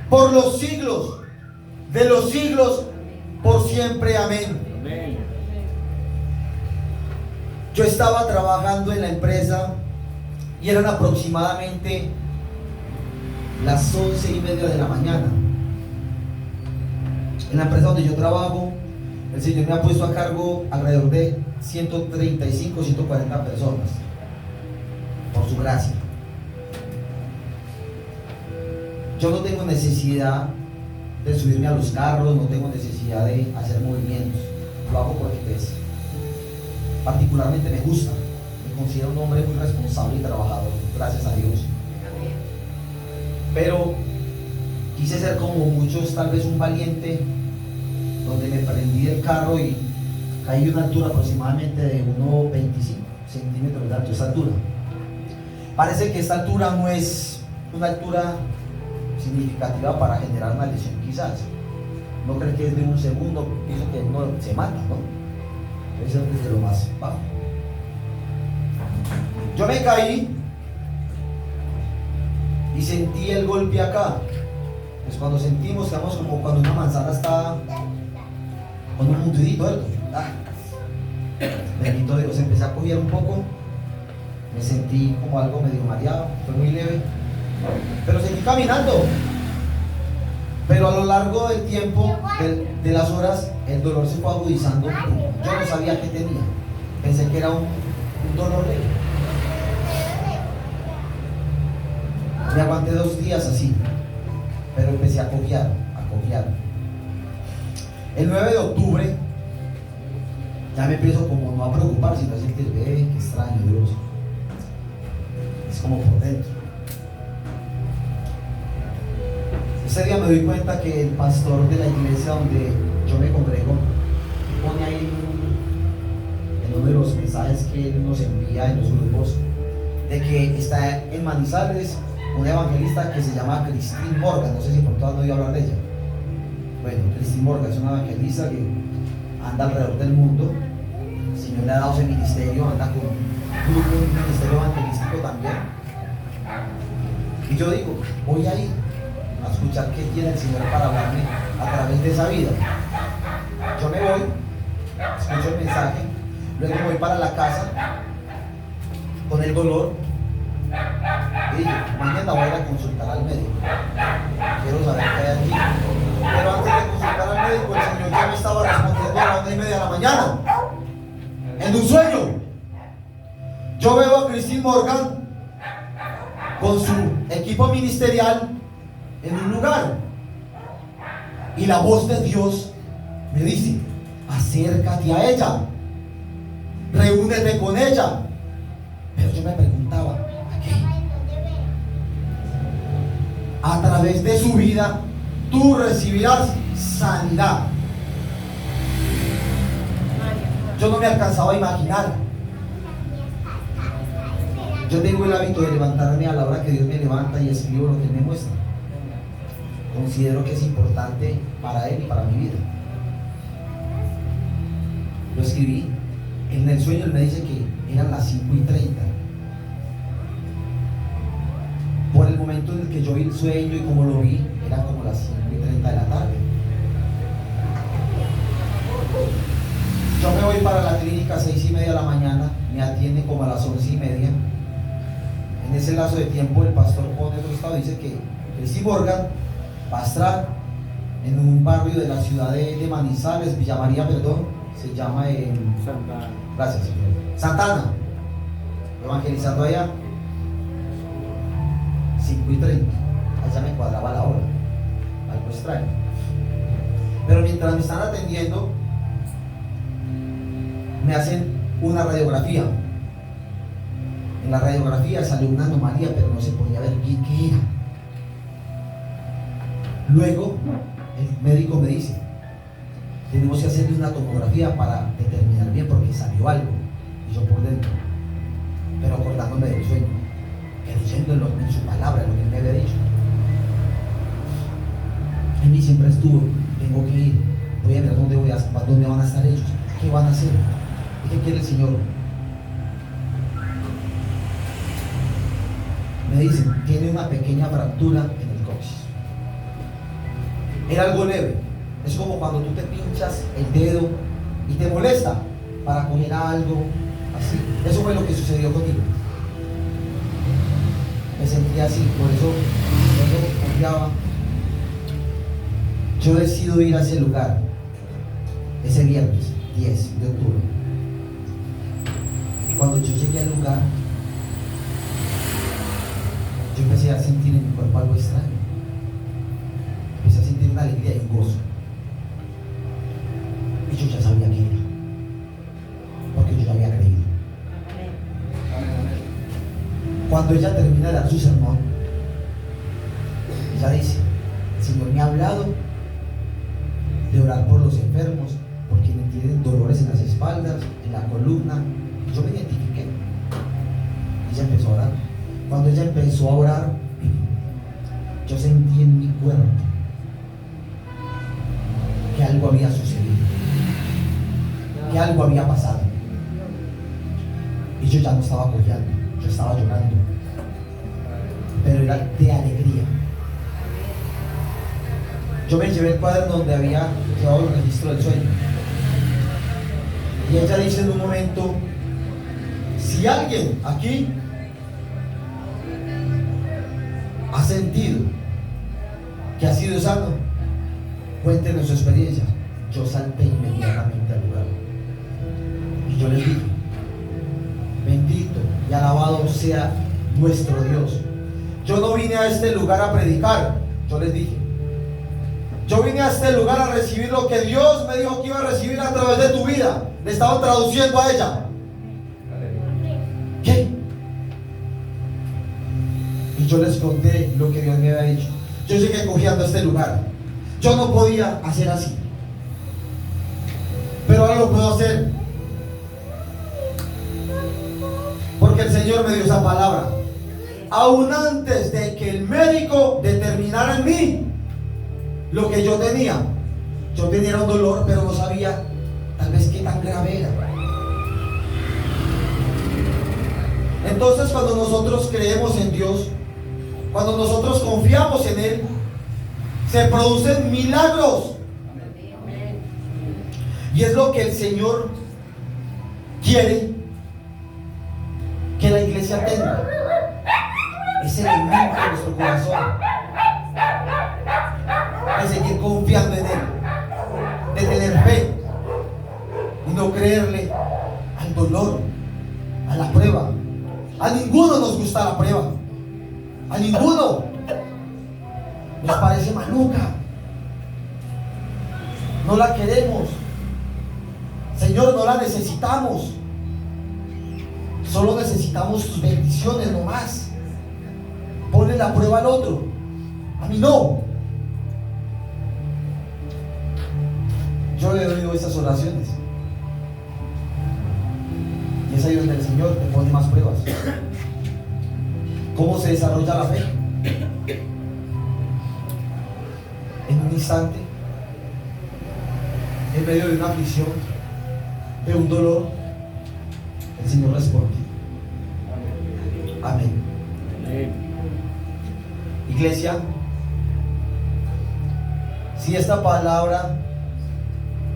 A: por los siglos de los siglos, por siempre. Amén. Yo estaba trabajando en la empresa y eran aproximadamente las 11:30 de la mañana. En la empresa donde yo trabajo, el Señor me ha puesto a cargo alrededor de 135, 140 personas, por su gracia. Yo no tengo necesidad de subirme a los carros, no tengo necesidad de hacer movimientos. Lo hago porque pues, particularmente me gusta. Me considero un hombre muy responsable y trabajador, gracias a Dios. Pero quise ser como muchos, tal vez un valiente, donde me prendí del carro y caí a una altura aproximadamente de 1,25 centímetros de alto. Esa altura, parece que esta altura no es una altura significativa para generar una lesión, quizás. No creo que es de un segundo, pienso que no se mata, ¿no? Eso es desde lo más bajo. Yo me caí y sentí el golpe acá. Pues cuando sentimos, quedamos como cuando una manzana está con un puntidito, ¿verdad? Bendito Dios, empecé a coger un poco, me sentí como algo medio mareado, fue muy leve, pero seguí caminando. Pero a lo largo del tiempo, de las horas, el dolor se fue agudizando. Yo no sabía qué tenía, pensé que era un dolor leve. Me aguanté 2 días así, pero empecé a cojear. El 9 de octubre ya me empiezo como no a preocupar, sino a decir, qué extraño, Dios. Es como por dentro. Ese día me doy cuenta que el pastor de la iglesia donde yo me congrego pone ahí en uno de los mensajes que él nos envía en los grupos, de que está en Manizales una evangelista que se llama Christine Morgan. No sé si por todas no oí hablar de ella.
C: Bueno, Christine Morgan es una evangelista que anda alrededor del mundo. El Señor le ha dado ese ministerio, anda con un ministerio evangelístico también. Y yo digo, voy a ir a escuchar qué tiene el Señor para hablarme a través de esa vida. Yo me voy, escucho el mensaje, luego me voy para la casa con el dolor y digo, mañana voy a ir a consultar al médico. Quiero saber qué hay aquí. Pero antes de consultar al médico, el Señor ya me estaba respondiendo a las 1:30 de la mañana. En un sueño. Yo veo a Christine Morgan con su equipo ministerial en un lugar. Y la voz de Dios me dice, acércate a ella, reúnete con ella. Pero yo me preguntaba, ¿a qué? A través de su vida, tú recibirás sanidad. Yo no me alcanzaba a imaginar. Yo tengo el hábito de levantarme a la hora que Dios me levanta y escribo lo que Él me muestra. Considero que es importante para Él y para mi vida. Lo escribí. En el sueño Él me dice que eran las 5:30. Por el momento en el que yo vi el sueño y como lo vi, eran como las 5:30 de la tarde. Yo me voy para la clínica a 6:30 de la mañana, me atiende como a las 11:30. En ese lazo de tiempo el pastor pone otro estado, dice que Christine Morgan va a estar en un barrio de la ciudad de Manizales, Villa María, perdón, se llama
B: Santana.
C: gracias señor, Santana, evangelizando allá. 5:30, allá me cuadraba la hora, algo extraño. Pero mientras me están atendiendo, me hacen una radiografía. En la radiografía salió una anomalía, pero no se podía ver bien qué era. Luego, el médico me dice, tenemos que hacerle una tomografía para determinar bien porque salió algo. Y yo por dentro, pero acordándome del sueño, creyendo en su palabra, lo que él me había dicho. En mí siempre estuvo, tengo que ir, voy a ver dónde van a estar ellos, qué van a hacer, qué quiere el Señor. Me dicen, tiene una pequeña fractura en el coxis. Era algo leve, es como cuando tú te pinchas el dedo y te molesta para coger algo, así. Eso fue lo que sucedió conmigo. Me sentía así, por eso yo confiaba. Yo decido ir a ese lugar ese viernes 10 de octubre. Y cuando yo llegué al lugar, yo empecé a sentir en mi cuerpo algo extraño. Empecé a sentir una alegría y un gozo. Y yo ya sabía qué era, porque yo ya había creído. Cuando ella termina de dar su sermón, ella dice, el Señor me ha hablado de orar por los enfermos, por quienes tienen dolores en las espaldas, en la columna. Y yo me identifiqué. Ella empezó a orar. Cuando ella empezó a orar, yo sentí en mi cuerpo que algo había sucedido, que algo había pasado. Y yo ya no estaba cojeando, yo estaba llorando, pero era de alegría. Yo me llevé el cuaderno donde había llevado el registro del sueño. Y ella dice en un momento, si alguien aquí ha sentido que ha sido sano, cuéntenos su experiencia. Yo salté inmediatamente al lugar. Y yo les dije, bendito y alabado sea nuestro Dios. Yo no vine a este lugar a predicar, yo les dije. Yo vine a este lugar a recibir lo que Dios me dijo que iba a recibir a través de tu vida. Le estaba traduciendo a ella. ¿Qué? Y yo les conté lo que Dios me había dicho. Yo llegué cojeando a este lugar. Yo no podía hacer así, pero ahora lo puedo hacer, porque el Señor me dio esa palabra. Aún antes de que el médico determinara en mí lo que yo tenía, Yo tenía un dolor, pero no sabía tal vez qué tan grave era. Entonces, cuando nosotros creemos en Dios, cuando nosotros confiamos en Él, se producen milagros. Y es lo que el Señor quiere que la iglesia tenga. Ese elemento en nuestro corazón de seguir confiando en Él, de tener fe y no creerle al dolor, a la prueba. A ninguno nos gusta la prueba, a ninguno nos parece maluca, no la queremos, Señor, no la necesitamos, solo necesitamos tus bendiciones nomás. Ponle la prueba al otro, a mí no. Yo he oído esas oraciones y es ahí donde el Señor te pone más pruebas. ¿Cómo se desarrolla la fe? En un instante, en medio de una aflicción, de un dolor, el Señor responde. Amén. Iglesia, si esta palabra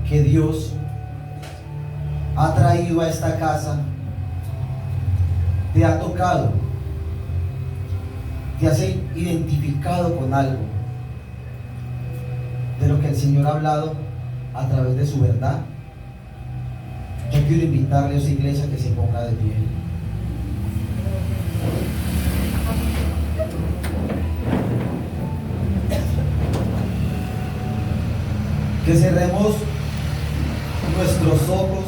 C: que Dios ha traído a esta casa te ha tocado, te has identificado con algo de lo que el Señor ha hablado a través de su verdad, yo quiero invitarle a esa iglesia que se ponga de pie. Que cerremos nuestros ojos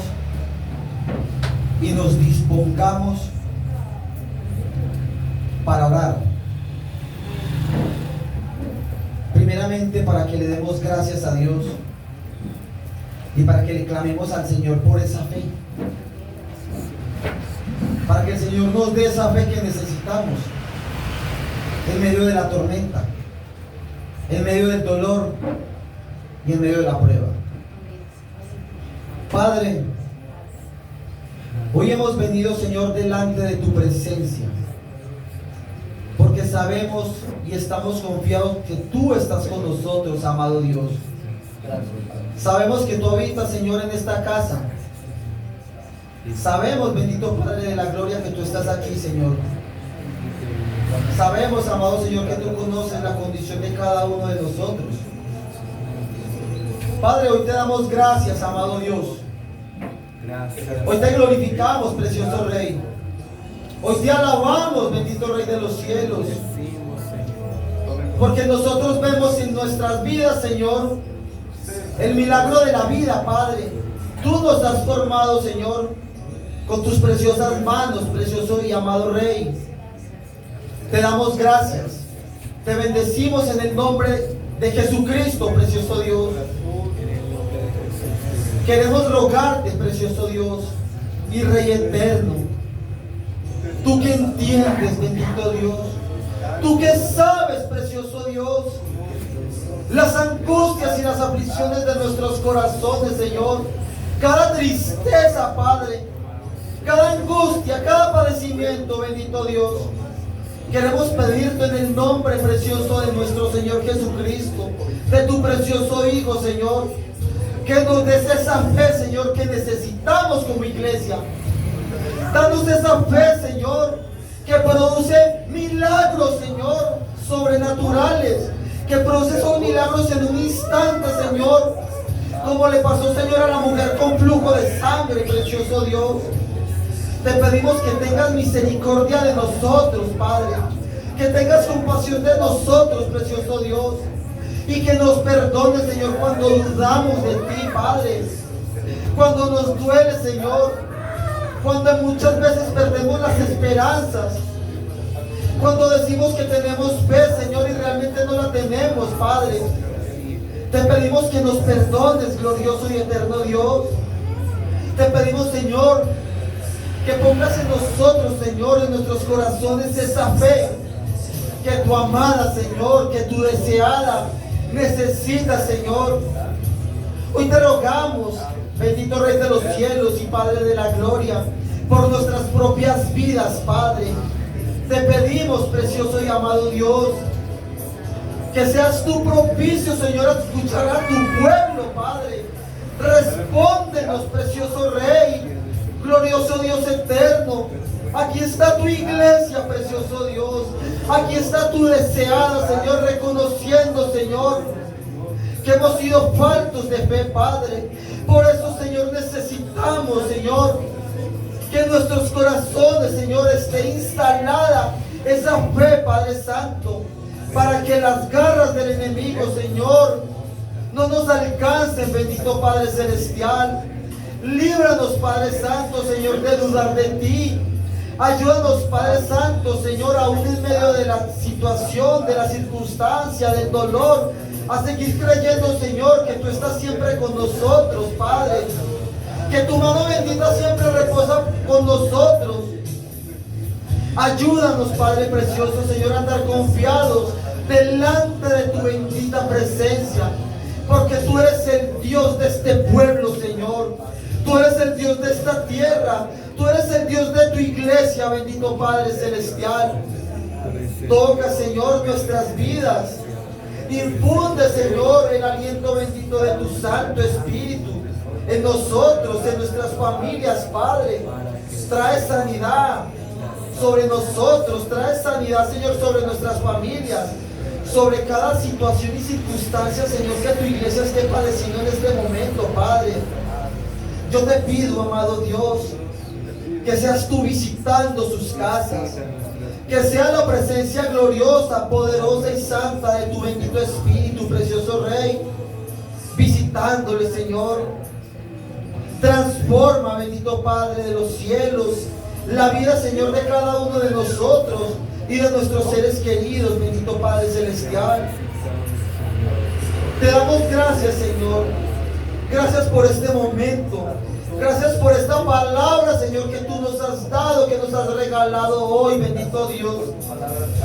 C: y nos dispongamos para orar. Primeramente, para que le demos gracias a Dios y para que le clamemos al Señor por esa fe, para que el Señor nos dé esa fe que necesitamos en medio de la tormenta, en medio del dolor y en medio de la prueba. Padre, hoy hemos venido, Señor, delante de tu presencia, porque sabemos y estamos confiados que tú estás con nosotros, amado Dios. Sabemos que tú habitas, Señor, en esta casa. Sabemos, bendito Padre de la gloria, que tú estás aquí, Señor. Sabemos, amado Señor, que tú conoces la condición de cada uno de nosotros. Padre, hoy te damos gracias, amado Dios. Hoy te glorificamos, precioso Rey. Hoy te alabamos, bendito Rey de los cielos. Porque nosotros vemos en nuestras vidas, Señor, el milagro de la vida, Padre. Tú nos has formado, Señor, con tus preciosas manos, precioso y amado Rey. Te damos gracias. Te bendecimos en el nombre de Jesucristo, precioso Dios. Queremos rogarte, precioso Dios y Rey eterno, tú que entiendes, bendito Dios, tú que sabes, precioso Dios, las angustias y las aflicciones de nuestros corazones, Señor, cada tristeza, Padre, cada angustia, cada padecimiento, bendito Dios. Queremos pedirte en el nombre precioso de nuestro Señor Jesucristo, de tu precioso Hijo, Señor, que nos des esa fe, Señor, que necesitamos como iglesia. Danos esa fe, Señor, que produce milagros, Señor, sobrenaturales, que produce esos milagros en un instante, Señor, como le pasó, Señor, a la mujer con flujo de sangre, precioso Dios. Te pedimos que tengas misericordia de nosotros, Padre, que tengas compasión de nosotros, precioso Dios, y que nos perdones, Señor, cuando dudamos de ti, Padre, cuando nos duele, Señor, cuando muchas veces perdemos las esperanzas, cuando decimos que tenemos fe, Señor, y realmente no la tenemos, Padre. Te pedimos que nos perdones, glorioso y eterno Dios. Te pedimos, Señor, que pongas en nosotros, Señor, en nuestros corazones esa fe que tu amada, Señor, que tu deseada necesita, Señor.
A: Hoy te rogamos, bendito Rey de los cielos y Padre de la gloria, por nuestras propias vidas, Padre. Te pedimos, precioso y amado Dios, que seas tú propicio, Señor, a escuchar a tu pueblo, Padre. Respóndenos, precioso Rey, glorioso Dios eterno. Aquí está tu iglesia, precioso Dios. Aquí está tu deseada, Señor, reconociendo, Señor, que hemos sido faltos de fe, Padre. Por eso, Señor, necesitamos, Señor, que en nuestros corazones, Señor, esté instalada esa fe, Padre Santo, para que las garras del enemigo, Señor, no nos alcancen, bendito Padre Celestial. Líbranos, Padre Santo, Señor, de dudar de ti. Ayúdanos, Padre Santo, Señor, aún en medio de la situación, de la circunstancia, del dolor, a seguir creyendo, Señor, que tú estás siempre con nosotros, Padre. Que tu mano bendita siempre reposa con nosotros. Ayúdanos, Padre precioso, Señor, a andar confiados delante de tu bendita presencia. Porque tú eres el Dios de este pueblo, Señor. Tú eres el Dios de esta tierra. Tú eres el Dios de tu iglesia, bendito Padre Celestial. Toca, Señor, nuestras vidas. Infunde, Señor, el aliento bendito de tu Santo Espíritu en nosotros, en nuestras familias, Padre. Trae sanidad sobre nosotros. Trae sanidad, Señor, sobre nuestras familias. Sobre cada situación y circunstancia, Señor, que tu iglesia esté padeciendo en este momento, Padre. Yo te pido, amado Dios, que seas tú visitando sus casas. Que sea la presencia gloriosa, poderosa y santa de tu bendito Espíritu, precioso Rey, visitándole, Señor. Transforma, bendito Padre de los cielos, la vida, Señor, de cada uno de nosotros y de nuestros seres queridos, bendito Padre Celestial. Te damos gracias, Señor. Gracias por este momento. Gracias por esta palabra, Señor, que tú nos has dado, que nos has regalado hoy, bendito Dios.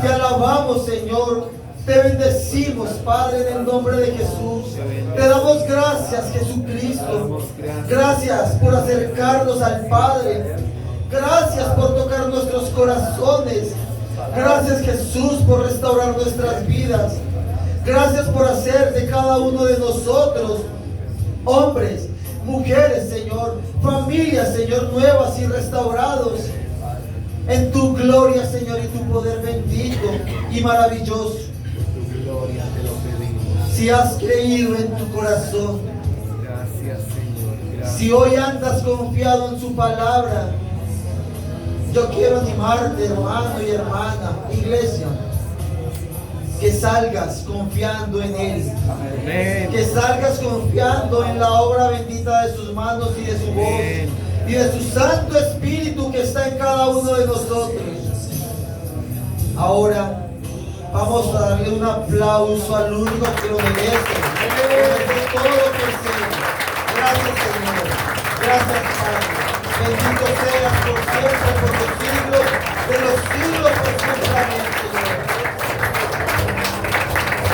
A: Te alabamos, Señor. Te bendecimos, Padre, en el nombre de Jesús. Te damos gracias, Jesucristo. Gracias por acercarnos al Padre. Gracias por tocar nuestros corazones. Gracias, Jesús, por restaurar nuestras vidas. Gracias por hacer de cada uno de nosotros hombres, mujeres, Señor, familias, Señor, nuevas y restaurados en tu gloria, Señor, y tu poder bendito y maravilloso. Si has creído en tu corazón, si hoy andas confiado en su palabra, yo quiero animarte, hermano y hermana, iglesia, que salgas confiando en Él. Amén. Que salgas confiando en la obra bendita de sus manos y de su voz y de su Santo Espíritu que está en cada uno de nosotros. Ahora vamos a darle un aplauso al único que lo merece. Merece todo lo que sea. Gracias, Señor. Gracias, Padre. Bendito seas por siempre, por los siglos de los siglos, por siempre. Amén.